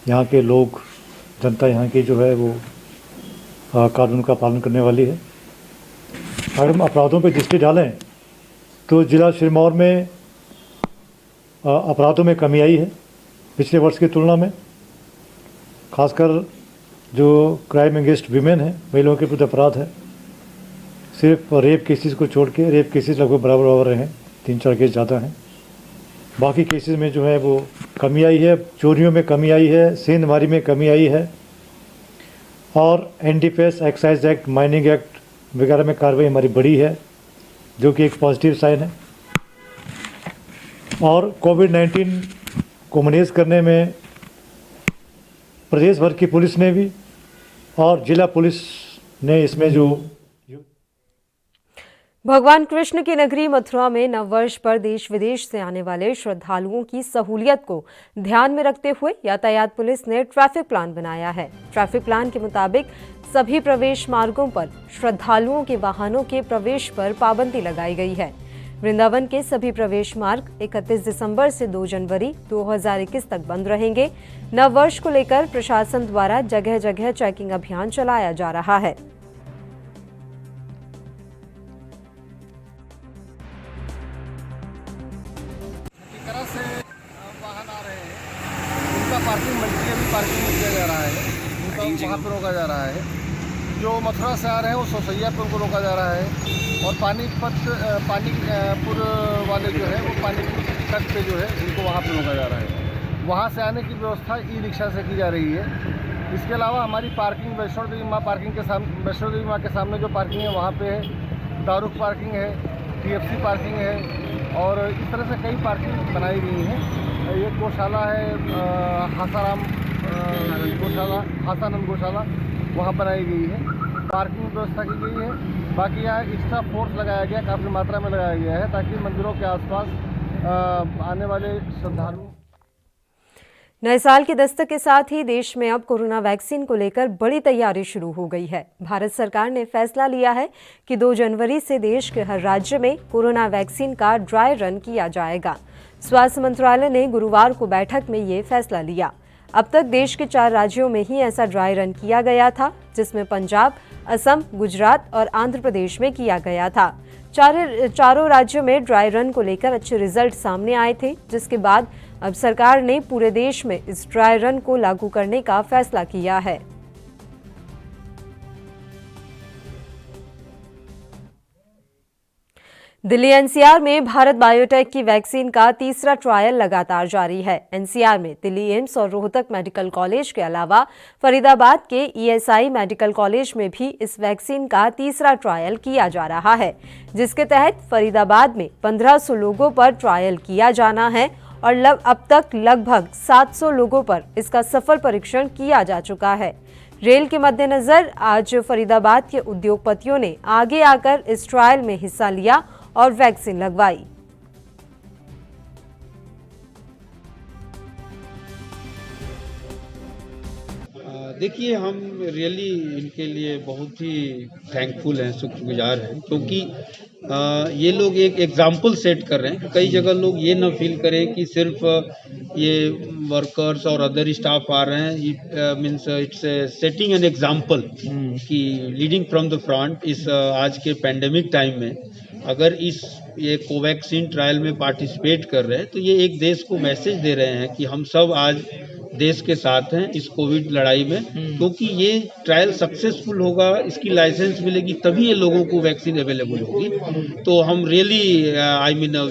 यहाँ के लोग, जनता यहाँ की जो है वो कानून का पालन करने वाली है। अगर हम अपराधों पर दृष्टि डालें तो जिला सिरमौर में अपराधों में कमी आई है पिछले वर्ष की तुलना में। खासकर जो क्राइम अगेंस्ट वीमेन है, महिलाओं के प्रति अपराध है, सिर्फ रेप केसेस को छोड़ के रेप केसेस लगभग बराबर रहे हैं, 3-4 केस ज़्यादा हैं। बाकी केसेस में जो है वो कमी आई है। चोरियों में कमी आई है, सेंधमारी में कमी आई है, और NDPS, excise act, mining act वगैरह में कार्रवाई हमारी बढ़ी है, जो कि एक पॉजिटिव साइन है। और कोविड-19 को मैनेज करने में प्रदेश भर की पुलिस ने भी और जिला पुलिस ने इसमें जो भगवान कृष्ण की नगरी मथुरा में नववर्ष पर देश विदेश से आने वाले श्रद्धालुओं की सहूलियत को ध्यान में रखते हुए यातायात पुलिस ने ट्रैफिक प्लान बनाया है। ट्रैफिक प्लान के मुताबिक सभी प्रवेश मार्गों पर श्रद्धालुओं के वाहनों के प्रवेश पर पाबंदी लगाई गई है। वृंदावन के सभी प्रवेश मार्ग 31 दिसंबर से 2 जनवरी 2021 तक बंद रहेंगे। नववर्ष को लेकर प्रशासन द्वारा जगह जगह चेकिंग अभियान चलाया जा रहा है। पार्किंग मल्टी अभी पार्किंग में किया जा रहा है, उनका वहाँ पर रोका जा रहा है। जो मथुरा से आ रहे हैं वो सोसैया पर उनको रोका जा रहा है, और पानीपुर वाले जो है वो पानी तट पे जो है उनको वहाँ पर रोका जा रहा है। वहाँ से आने की व्यवस्था ई-रिक्शा से की जा रही है। इसके अलावा हमारी पार्किंग वैष्णो देवी माँ पार्किंग के सामने, वैष्णो देवी माँ के सामने जो पार्किंग है वहाँ पे है, दारुक पार्किंग है, TFC पार्किंग है, और इस तरह से कई पार्किंग बनाई गई हैं। एक गौशाला है, हासाराम गौशाला, हासानंद गौशाला, वहाँ बनाई गई है। पार्किंग व्यवस्था की गई है। बाकी यहाँ एक्स्ट्रा फोर्स लगाया गया, काफ़ी मात्रा में लगाया गया है, ताकि मंदिरों के आसपास आने वाले श्रद्धालु। नए साल की दस्तक के साथ ही देश में अब कोरोना वैक्सीन को लेकर बड़ी तैयारी शुरू हो गई है। भारत सरकार ने फैसला लिया है कि 2 जनवरी से देश के हर राज्य में कोरोना वैक्सीन का ड्राई रन किया जाएगा। स्वास्थ्य मंत्रालय ने गुरुवार को बैठक में ये फैसला लिया। अब तक देश के 4 राज्यों में ही ऐसा ड्राई रन किया गया था, जिसमें पंजाब, असम, गुजरात और आंध्र प्रदेश में किया गया था। चारों राज्यों में ड्राई रन को लेकर अच्छे रिजल्ट सामने आए थे, जिसके बाद अब सरकार ने पूरे देश में इस ड्राई रन को लागू करने का फैसला किया है। दिल्ली एनसीआर में भारत बायोटेक की वैक्सीन का तीसरा ट्रायल लगातार जारी है। एनसीआर में दिल्ली एम्स और रोहतक मेडिकल कॉलेज के अलावा फरीदाबाद के ईएसआई मेडिकल कॉलेज में भी इस वैक्सीन का तीसरा ट्रायल किया जा रहा है, जिसके तहत फरीदाबाद में 1500 लोगों पर ट्रायल किया जाना है और अब तक लगभग 700 लोगों पर इसका सफल परीक्षण किया जा चुका है। रेल के मद्देनजर आज फरीदाबाद के उद्योगपतियों ने आगे आकर इस ट्रायल में हिस्सा लिया और वैक्सीन लगवाई। देखिए, हम रियली इनके लिए बहुत ही थैंकफुल हैं, शुक्रगुजार हैं, क्योंकि ये लोग एक एग्जाम्पल सेट कर रहे हैं। कई जगह लोग ये ना फील करें कि सिर्फ ये वर्कर्स और अदर स्टाफ आ रहे हैं। Means it's setting an example कि लीडिंग फ्रॉम द फ्रंट इस आज के पैंडेमिक टाइम में अगर ये कोवैक्सीन ट्रायल में पार्टिसिपेट कर रहे हैं, तो ये एक देश को मैसेज दे रहे हैं कि हम सब आज देश के साथ हैं इस कोविड लड़ाई में, क्योंकि ये ट्रायल सक्सेसफुल होगा, इसकी लाइसेंस मिलेगी, तभी ये लोगों को वैक्सीन अवेलेबल होगी। तो हम really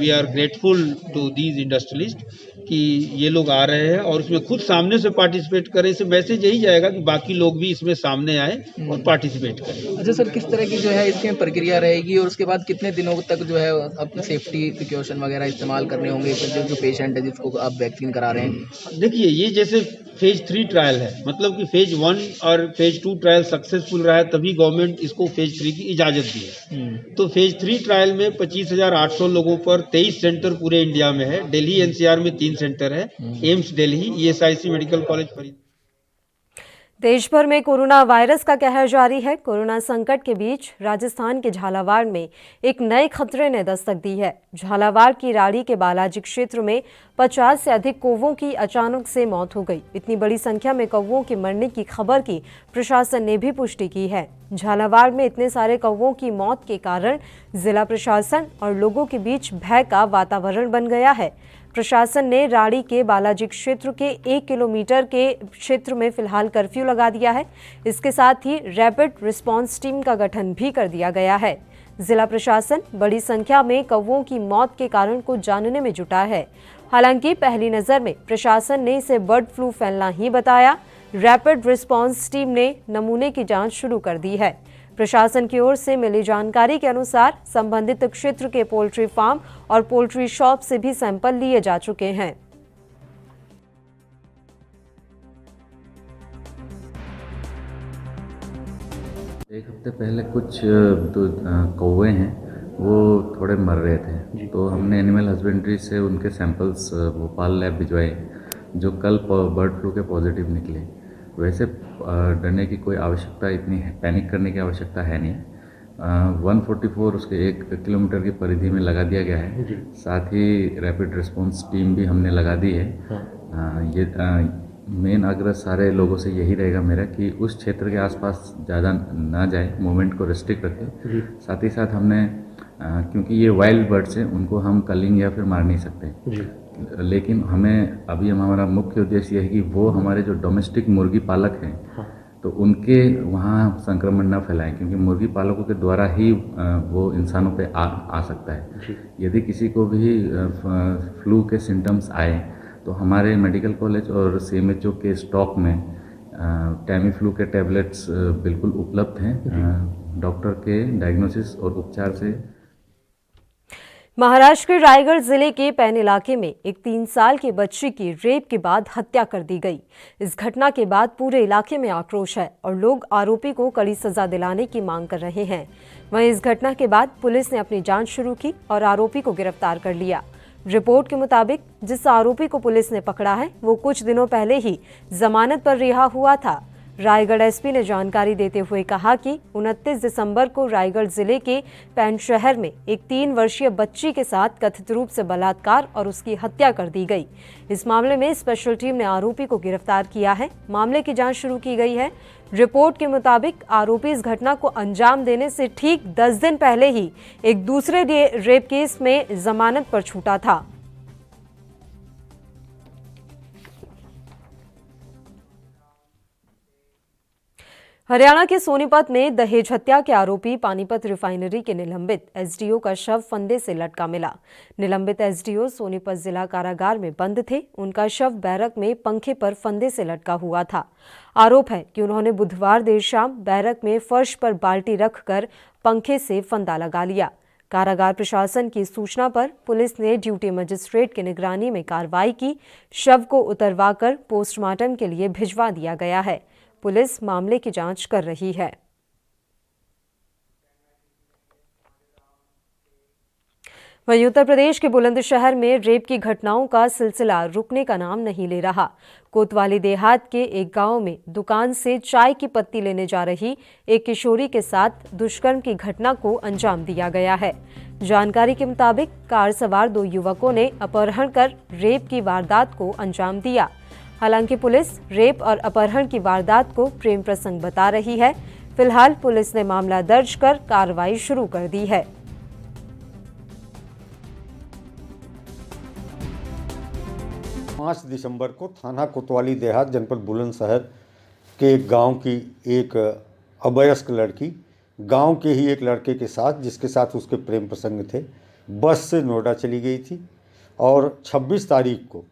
we are grateful to these industrialist कि ये लोग आ रहे हैं और इसमें खुद सामने से पार्टिसिपेट करें। इससे मैसेज यही जाएगा कि बाकी लोग भी इसमें सामने आए और पार्टिसिपेट करें। अच्छा सर, किस तरह की जो है इसमें प्रक्रिया रहेगी और उसके बाद कितने दिनों तक जो है अपने सेफ्टी प्रिकॉशन वगैरह इस्तेमाल करने होंगे जो पेशेंट है जिसको आप वैक्सीन करा रहे हैं? देखिए, ये जैसे फेज 3 ट्रायल है, मतलब कि फेज 1 और फेज 2 ट्रायल सक्सेसफुल रहा है, तभी गवर्नमेंट इसको फेज 3 की इजाजत दी है। तो फेज 3 ट्रायल में 25,800 लोगों पर 23 सेंटर पूरे इंडिया में है। दिल्ली एनसीआर में 3 सेंटर है, AIIMS Delhi, ESIC medical college Faridabad. देश भर में कोरोना वायरस का कहर जारी है। कोरोना संकट के बीच राजस्थान के झालावाड़ में एक नए खतरे ने दस्तक दी है। झालावाड़ की राड़ी के बालाजी क्षेत्र में 50 से अधिक कौवों की अचानक से मौत हो गई। इतनी बड़ी संख्या में कौवों के मरने की खबर की प्रशासन ने भी पुष्टि की है। झालावाड़ में इतने सारे कौवों की मौत के कारण जिला प्रशासन और लोगों के बीच भय का वातावरण बन गया है। प्रशासन ने राड़ी के बालाजी क्षेत्र के 1 किलोमीटर के क्षेत्र में फिलहाल कर्फ्यू लगा दिया है। इसके साथ ही रैपिड रिस्पांस टीम का गठन भी कर दिया गया है। जिला प्रशासन बड़ी संख्या में कौवों की मौत के कारण को जानने में जुटा है। हालांकि पहली नजर में प्रशासन ने इसे बर्ड फ्लू फैलना ही बताया। रैपिड रिस्पांस टीम ने नमूने की जांच शुरू कर दी है। प्रशासन की ओर से मिली जानकारी के अनुसार संबंधित क्षेत्र के पोल्ट्री फार्म और पोल्ट्री शॉप से भी सैंपल लिए जा चुके हैं। एक हफ्ते पहले कुछ कौवे हैं, वो थोड़े मर रहे थे, तो हमने एनिमल हस्बेंड्री से उनके सैंपल्स भोपाल लैब भिजवाए, जो कल बर्ड फ्लू के पॉजिटिव निकले। वैसे डरने की कोई आवश्यकता, इतनी पैनिक करने की आवश्यकता है नहीं। 144 उसके 1 किलोमीटर की परिधि में लगा दिया गया है। साथ ही रैपिड रिस्पांस टीम भी हमने लगा दी है। ये मेन आग्रह सारे लोगों से यही रहेगा मेरा कि उस क्षेत्र के आसपास ज़्यादा ना जाए, मूवमेंट को रिस्ट्रिक्ट रखें। साथ ही साथ हमने क्योंकि ये वाइल्ड बर्ड्स हैं, उनको हम कलिंग या फिर मार नहीं सकते, लेकिन हमें अभी हमारा मुख्य उद्देश्य यह है कि वो हमारे जो डोमेस्टिक मुर्गी पालक हैं, तो उनके वहाँ संक्रमण ना फैलाएं, क्योंकि मुर्गी पालकों के द्वारा ही वो इंसानों पे आ सकता है। यदि किसी को भी फ्लू के सिम्टम्स आए तो हमारे मेडिकल कॉलेज और CMHO के स्टॉक में टैमी फ्लू के टैबलेट्स बिल्कुल उपलब्ध हैं। डॉक्टर के डायग्नोसिस और उपचार से। महाराष्ट्र के रायगढ़ जिले के पैन इलाके में एक 3 साल की बच्ची की रेप के बाद हत्या कर दी गई। इस घटना के बाद पूरे इलाके में आक्रोश है और लोग आरोपी को कड़ी सजा दिलाने की मांग कर रहे हैं। वहीं इस घटना के बाद पुलिस ने अपनी जांच शुरू की और आरोपी को गिरफ्तार कर लिया। रिपोर्ट के मुताबिक जिस आरोपी को पुलिस ने पकड़ा है वो कुछ दिनों पहले ही जमानत पर रिहा हुआ था। रायगढ़ एसपी ने जानकारी देते हुए कहा कि 29 दिसंबर को रायगढ़ जिले के पैन शहर में एक 3 वर्षीय बच्ची के साथ कथित रूप से बलात्कार और उसकी हत्या कर दी गई। इस मामले में स्पेशल टीम ने आरोपी को गिरफ्तार किया है। मामले की जांच शुरू की गई है। रिपोर्ट के मुताबिक आरोपी इस घटना को अंजाम देने से ठीक 10 दिन पहले ही एक दूसरे रेप केस में जमानत पर छूटा था। हरियाणा के सोनीपत में दहेज हत्या के आरोपी पानीपत रिफाइनरी के निलंबित एसडीओ का शव फंदे से लटका मिला। निलंबित एसडीओ सोनीपत जिला कारागार में बंद थे। उनका शव बैरक में पंखे पर फंदे से लटका हुआ था। आरोप है कि उन्होंने बुधवार देर शाम बैरक में फर्श पर बाल्टी रखकर पंखे से फंदा लगा लिया। कारागार प्रशासन की सूचना पर पुलिस ने ड्यूटी मजिस्ट्रेट की निगरानी में कार्रवाई की। शव को उतरवाकर पोस्टमार्टम के लिए भिजवा दिया गया है। पुलिस मामले की जांच कर रही है। वहीं उत्तर प्रदेश के बुलंदशहर में रेप की घटनाओं का सिलसिला रुकने का नाम नहीं ले रहा। कोतवाली देहात के एक गांव में दुकान से चाय की पत्ती लेने जा रही एक किशोरी के साथ दुष्कर्म की घटना को अंजाम दिया गया है। जानकारी के मुताबिक कार सवार 2 युवकों ने अपहरण कर रेप की वारदात को अंजाम दिया। हालांकि पुलिस रेप और अपहरण की वारदात को प्रेम प्रसंग बता रही है। फिलहाल पुलिस ने मामला दर्ज कर कार्रवाई शुरू कर दी है। 5 दिसंबर को थाना कोतवाली देहात जनपद बुलंदशहर के एक गांव की एक अवयस्क लड़की गांव के ही एक लड़के के साथ, जिसके साथ उसके प्रेम प्रसंग थे, बस से नोएडा चली गई थी और 26 तारीख को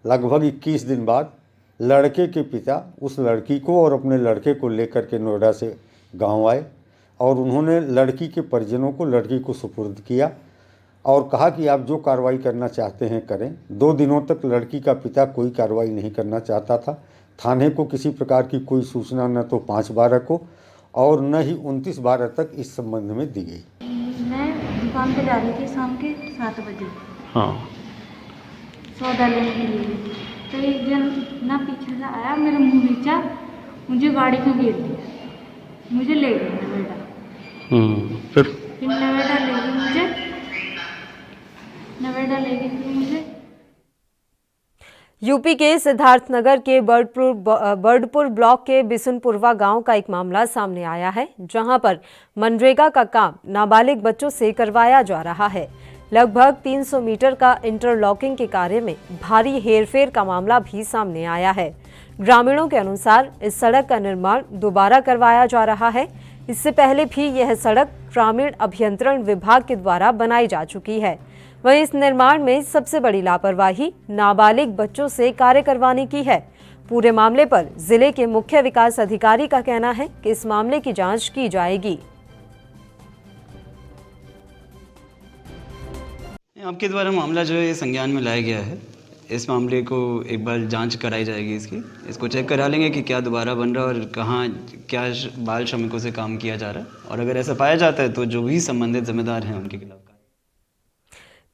लगभग 21 दिन बाद लड़के के पिता उस लड़की को और अपने लड़के को लेकर के नोएडा से गांव आए और उन्होंने लड़की के परिजनों को लड़की को सुपुर्द किया और कहा कि आप जो कार्रवाई करना चाहते हैं करें। 2 दिनों तक लड़की का पिता कोई कार्रवाई नहीं करना चाहता था। थाने को किसी प्रकार की कोई सूचना न तो 5/12 को और न ही 29/12 तक इस संबंध में दी गई। मैं दुकान पे जा रही थी शाम के 7 बजे। हाँ, सौदा लेने के लिए, तो एक जन ना पीछे से आया, मेरे मुंह नीचा, मुझे गाड़ी में घेर दिया, मुझे ले गए नवेदा। फिर नवेदा ले गई मुझे। यूपी के सिद्धार्थनगर के बर्डपुर ब्लॉक के बिसुनपुरवा गांव का एक मामला सामने आया है, जहां पर मनरेगा का काम नाबालिग बच्चों से करवाया जा रहा है। लगभग 300 मीटर का इंटरलॉकिंग के कार्य में भारी हेरफेर का मामला भी सामने आया है। ग्रामीणों के अनुसार इस सड़क का निर्माण दोबारा करवाया जा रहा है। इससे पहले भी यह सड़क ग्रामीण अभियंत्रण विभाग के द्वारा बनाई जा चुकी है। वहीं इस निर्माण में सबसे बड़ी लापरवाही नाबालिग बच्चों से कार्य करवाने की है। पूरे मामले पर जिले के मुख्य विकास अधिकारी का कहना है कि इस मामले की जांच की जाएगी। आपके द्वारा मामला जो है संज्ञान में लाया गया है। इस मामले को एक बार जांच कराई जाएगी। इसको चेक करा लेंगे कि क्या दोबारा बन रहा है और कहाँ क्या बाल श्रमिकों से काम किया जा रहा है, और अगर ऐसा पाया जाता है तो जो भी संबंधित जिम्मेदार हैं उनके खिलाफ।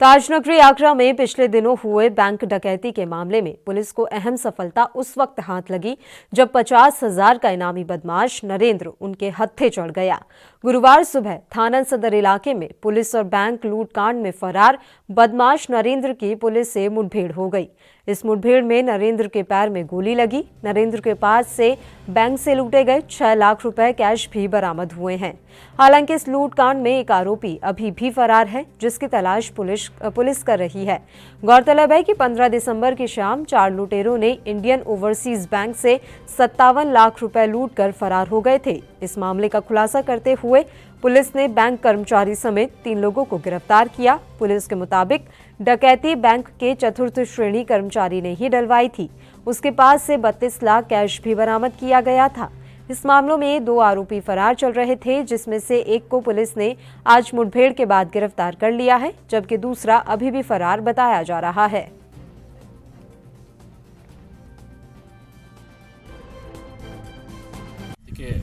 ताजनगरी आगरा में पिछले दिनों हुए बैंक डकैती के मामले में पुलिस को अहम सफलता उस वक्त हाथ लगी जब 50,000 का इनामी बदमाश नरेंद्र उनके हत्थे चढ़ गया। गुरुवार सुबह थाना सदर इलाके में पुलिस और बैंक लूटकांड में फरार बदमाश नरेंद्र की पुलिस से मुठभेड़ हो गई। इस मुठभेड़ में नरेंद्र के पैर में गोली लगी। नरेंद्र के पास से बैंक से लूटे गए 6 लाख रुपए कैश भी बरामद हुए हैं। हालांकि इस लूटकांड में एक आरोपी अभी भी फरार है, जिसकी तलाश पुलिस कर रही है। गौरतलब है कि 15 दिसंबर की शाम 4 लुटेरों ने इंडियन ओवरसीज बैंक से 57 लाख रुपए लूट कर फरार हो गए थे। इस मामले का खुलासा करते हुए पुलिस ने बैंक कर्मचारी समेत 3 लोगों को गिरफ्तार किया। पुलिस के मुताबिक डकैती बैंक के 4th श्रेणी कर्मचारी ने ही डलवाई थी। उसके पास से 32 लाख कैश भी बरामद किया गया था। इस मामलों में 2 आरोपी फरार चल रहे थे, जिसमें से एक को पुलिस ने आज मुठभेड़ के बाद गिरफ्तार कर लिया है, जबकि दूसरा अभी भी फरार बताया जा रहा है।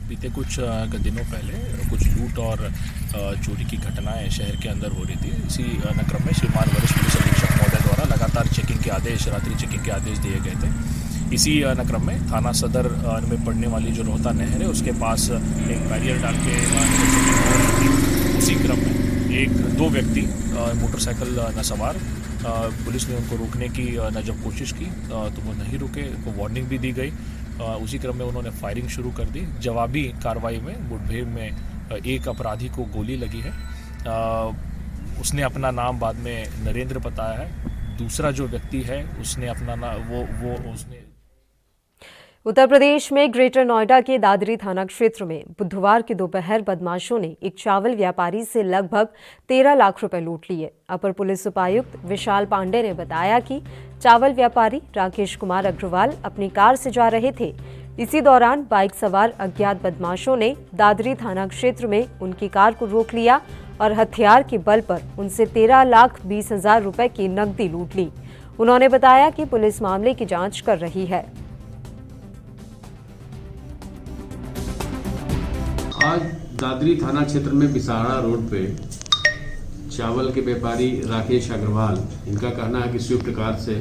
बीते कुछ दिनों पहले कुछ लूट और चोरी की घटनाएं शहर के अंदर हो रही थी। इसी क्रम में श्रीमान वरिष्ठ पुलिस अधीक्षक महोदय द्वारा लगातार चेकिंग के आदेश, रात्रि चेकिंग के आदेश दिए गए थे। इसी क्रम में थाना सदर में पड़ने वाली जो रोहता नहर है उसके पास एक बैरियर डाल के उसी क्रम में 2 व्यक्ति मोटरसाइकिल न सवार पुलिस ने उनको रोकने की जब कोशिश की तो वो नहीं रुके, उनको वार्निंग भी दी गई। उसी क्रम में उन्होंने फायरिंग शुरू कर दी। जवाबी कार्रवाई में मुठभेड़ में एक अपराधी को गोली लगी है। उसने अपना नाम बाद में नरेंद्र बताया है। दूसरा जो व्यक्ति है उसने अपना नाम उसने उत्तर प्रदेश में ग्रेटर नोएडा के दादरी थाना क्षेत्र में बुधवार की दोपहर बदमाशों ने एक चावल व्यापारी से लगभग 13 लाख रुपए लूट लिए। अपर पुलिस उपायुक्त विशाल पांडे ने बताया कि चावल व्यापारी राकेश कुमार अग्रवाल अपनी कार से जा रहे थे। इसी दौरान बाइक सवार अज्ञात बदमाशों ने दादरी थाना क्षेत्र में उनकी कार को रोक लिया और हथियार के बल पर उनसे 13,20,000 रुपए की नकदी लूट ली। उन्होंने बताया कि पुलिस मामले की जांच कर रही है। आज दादरी थाना क्षेत्र में बिसाड़ा रोड पे चावल के व्यापारी राकेश अग्रवाल, इनका कहना है कि स्विफ्ट कार से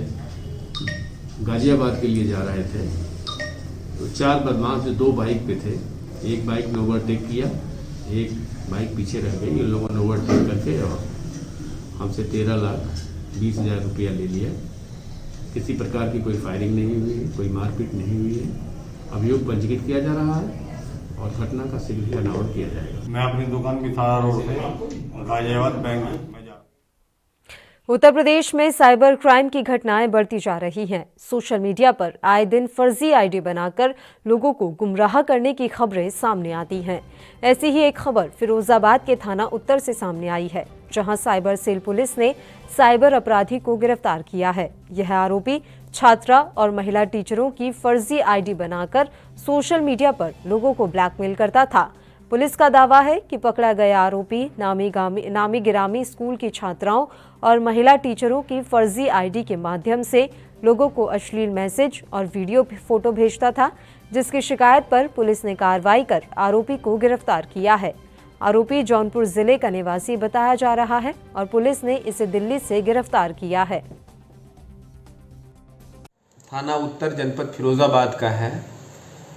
गाजियाबाद के लिए जा रहे थे। तो 4 बदमाश जो 2 बाइक पे थे, एक बाइक में ओवरटेक किया, एक बाइक पीछे रह गई। इन लोगों ने ओवरटेक करके और हमसे 13,20,000 रुपया ले लिया। किसी प्रकार की कोई फायरिंग नहीं हुई है, कोई मारपीट नहीं हुई है। अभियोग पंजीकृत किया जा रहा है और घटना का शीघ्र अनावरण किया जाएगा। मैं अपनी दुकान बिसाड़ा रोड पे गाजियाबाद बैंक में जा। उत्तर प्रदेश में साइबर क्राइम की घटनाएं बढ़ती जा रही हैं। सोशल मीडिया पर आए दिन फर्जी आईडी बनाकर लोगों को गुमराह करने की खबरें सामने आती हैं। ऐसी ही एक खबर फिरोजाबाद के थाना उत्तर से सामने आई है, जहां साइबर सेल पुलिस ने साइबर अपराधी को गिरफ्तार किया है। यह आरोपी छात्रा और महिला टीचरों की फर्जी आईडी बनाकर सोशल मीडिया पर लोगों को ब्लैकमेल करता था। पुलिस का दावा है कि पकड़ा गया आरोपी नामी गिरामी स्कूल की छात्राओं और महिला टीचरों की फर्जी आईडी के माध्यम से लोगों को अश्लील मैसेज और वीडियो फोटो भेजता था, जिसकी शिकायत पर पुलिस ने कार्रवाई कर आरोपी को गिरफ्तार किया है। आरोपी जौनपुर जिले का निवासी बताया जा रहा है और पुलिस ने इसे दिल्ली से गिरफ्तार किया है। थाना उत्तर जनपद फिरोजाबाद का है।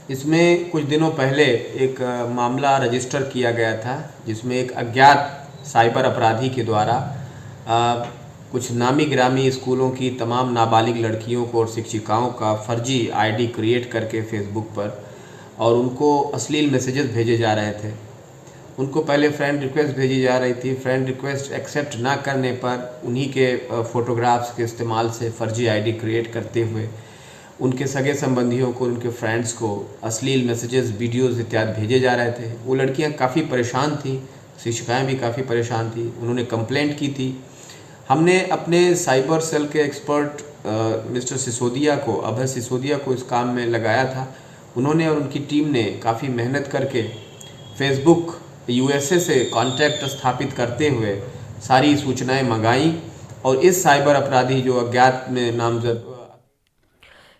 इसमें कुछ दिनों पहले एक मामला रजिस्टर किया गया था, जिसमें एक अज्ञात साइबर अपराधी के द्वारा कुछ नामी गिरामी स्कूलों की तमाम नाबालिग लड़कियों को और शिक्षिकाओं का फर्जी आईडी क्रिएट करके फेसबुक पर और उनको अश्लील मैसेजेस भेजे जा रहे थे। उनको पहले फ्रेंड रिक्वेस्ट भेजी जा रही थी। फ्रेंड रिक्वेस्ट एक्सेप्ट ना करने पर उन्हीं के फ़ोटोग्राफ्स के इस्तेमाल से फ़र्जी आईडी क्रिएट करते हुए उनके सगे संबंधियों को, उनके फ्रेंड्स को अश्लील मैसेजेस, वीडियोस इत्यादि भेजे जा रहे थे। वो लड़कियां काफ़ी परेशान थीं, शिक्षिकाएं भी काफ़ी परेशान थीं। उन्होंने कंप्लेंट की थी। हमने अपने साइबर सेल के एक्सपर्ट मिस्टर सिसोदिया को, अभय सिसोदिया को इस काम में लगाया था। उन्होंने और उनकी टीम ने काफ़ी मेहनत करके फेसबुक USA से कॉन्टैक्ट स्थापित करते हुए सारी सूचनाएं मंगाई और इस साइबर अपराधी जो अज्ञात में नामजद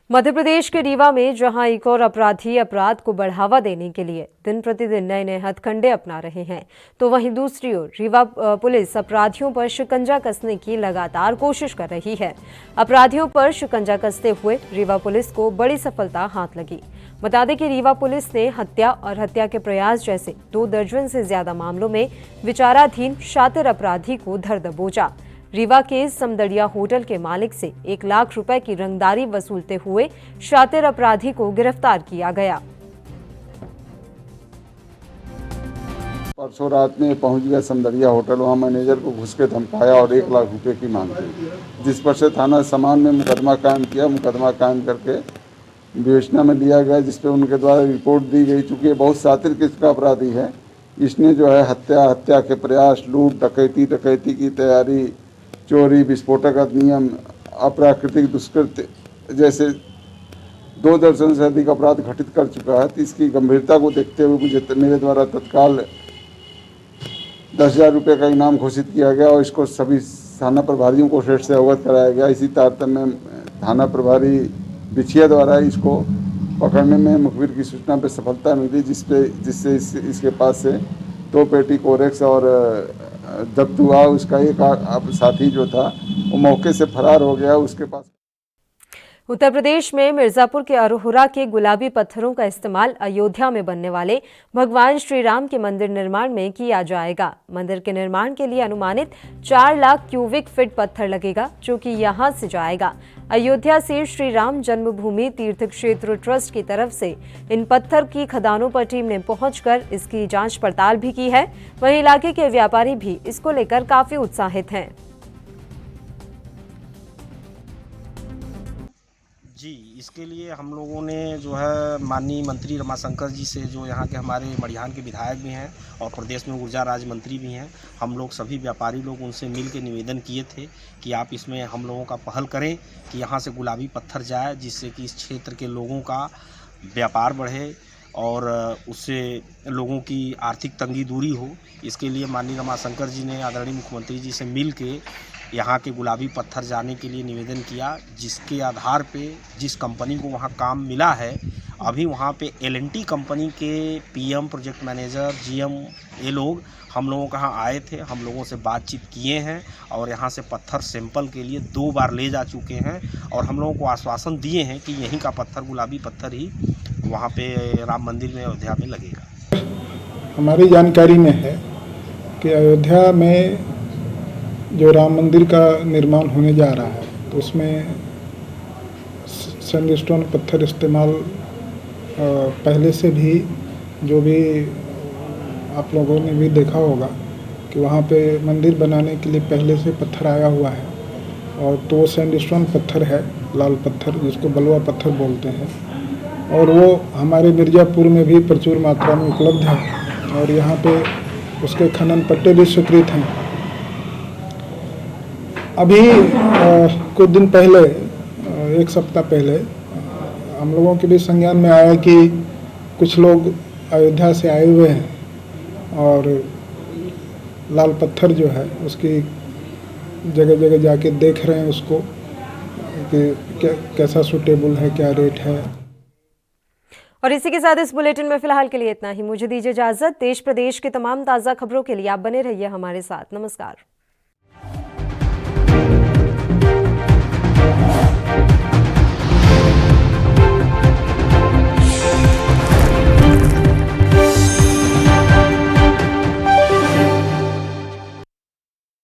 मध्य प्रदेश के रीवा में जहां एक और अपराधी अपराध को बढ़ावा देने के लिए दिन प्रतिदिन नए नए हथकंडे अपना रहे हैं, तो वहीं दूसरी ओर रीवा पुलिस अपराधियों पर शिकंजा कसने की लगातार कोशिश कर रही है। अपराधियों पर शिकंजा कसते हुए रीवा पुलिस को बड़ी सफलता हाथ लगी। बता दें कि रीवा पुलिस ने हत्या और हत्या के प्रयास जैसे 2 दर्जन से ज्यादा मामलों में विचाराधीन शातिर अपराधी को धर दबोचा। रीवा के समदड़िया होटल के मालिक से 1 लाख रुपए की रंगदारी वसूलते हुए शातिर अपराधी को गिरफ्तार किया गया। परसों रात में पहुंच गया समदड़िया होटल, वहां मैनेजर को घुस के धमकाया और 1 लाख रुपए की मांग की, जिस पर से थाना समान में मुकदमा कायम किया। मुकदमा कायम करके विवेचना में लिया गया, जिस पर उनके द्वारा रिपोर्ट दी गई। चूँकि ये बहुत शातिर किस्म का अपराधी है, इसने जो है हत्या के प्रयास, लूट, डकैती की तैयारी, चोरी, विस्फोटक अधिनियम, अप्राकृतिक दुष्कृत्य जैसे 2 दर्जन से अधिक अपराध घटित कर चुका है। तो इसकी गंभीरता को देखते हुए मुझे मेरे द्वारा तत्काल 10,000 रुपये का इनाम घोषित किया गया और इसको सभी थाना प्रभारियों को सेठ से अवगत कराया गया। इसी तारतम्य में थाना प्रभारी बिछिया द्वारा इसको पकड़ने में मुखबिर की सूचना पर सफलता मिली, जिससे इसके पास से 2 पेटी कोरेक्स और जब्त हुआ। उसका एक साथी जो था वो मौके से फरार हो गया। उसके पास उत्तर प्रदेश में मिर्जापुर के अरोहरा के गुलाबी पत्थरों का इस्तेमाल अयोध्या में बनने वाले भगवान श्री राम के मंदिर निर्माण में किया जाएगा। मंदिर के निर्माण के लिए अनुमानित 4 लाख क्यूबिक फीट पत्थर लगेगा, जो कि यहां से जाएगा। अयोध्या से श्री राम जन्मभूमि तीर्थ क्षेत्र ट्रस्ट की तरफ से इन पत्थर की खदानों पर टीम ने पहुंचकर इसकी जांच पड़ताल भी की है। वहीं इलाके के व्यापारी भी इसको लेकर काफी उत्साहित हैं। जी, इसके लिए हम लोगों ने जो है माननीय मंत्री रमाशंकर जी से, जो यहाँ के हमारे मड़िहान के विधायक भी हैं और प्रदेश में ऊर्जा राज्य मंत्री भी हैं, हम लोग सभी व्यापारी लोग उनसे मिल के निवेदन किए थे कि आप इसमें हम लोगों का पहल करें कि यहाँ से गुलाबी पत्थर जाए, जिससे कि इस क्षेत्र के लोगों का व्यापार बढ़े और उससे लोगों की आर्थिक तंगी दूरी हो। इसके लिए माननीय रमाशंकर जी ने आदरणीय मुख्यमंत्री जी से मिल के यहाँ के गुलाबी पत्थर जाने के लिए निवेदन किया, जिसके आधार पे जिस कंपनी को वहाँ काम मिला है, अभी वहाँ पे L&T कंपनी के PM प्रोजेक्ट मैनेजर GM ये लोग हम लोगों के यहाँ आए थे। हम लोगों से बातचीत किए हैं और यहाँ से पत्थर सैंपल के लिए 2 बार ले जा चुके हैं और हम लोगों को आश्वासन दिए हैं कि यहीं का पत्थर, गुलाबी पत्थर ही वहाँ पे राम मंदिर में अयोध्या में लगेगा। हमारी जानकारी में है कि अयोध्या में जो राम मंदिर का निर्माण होने जा रहा है, तो उसमें सैंडस्टोन पत्थर इस्तेमाल पहले से भी, जो भी आप लोगों ने भी देखा होगा कि वहाँ पे मंदिर बनाने के लिए पहले से पत्थर आया हुआ है, और तो वो सैंडस्टोन पत्थर है, लाल पत्थर जिसको बलुआ पत्थर बोलते हैं, और वो हमारे मिर्ज़ापुर में भी प्रचुर मात्रा में उपलब्ध है और यहाँ पे उसके खनन पट्टे भी स्वीकृत हैं। अभी कुछ दिन पहले, 1 सप्ताह पहले, हम लोगों के भी संज्ञान में आया कि कुछ लोग अयोध्या से आए हुए हैं और लाल पत्थर जो है उसकी जगह जगह जाके देख रहे हैं उसको कि कैसा सूटेबल है, क्या रेट है। और इसी के साथ इस बुलेटिन में फिलहाल के लिए इतना ही। मुझे दीजिए इजाजत। देश प्रदेश के तमाम ताज़ा खबरों के लिए आप बने रहिए हमारे साथ। नमस्कार।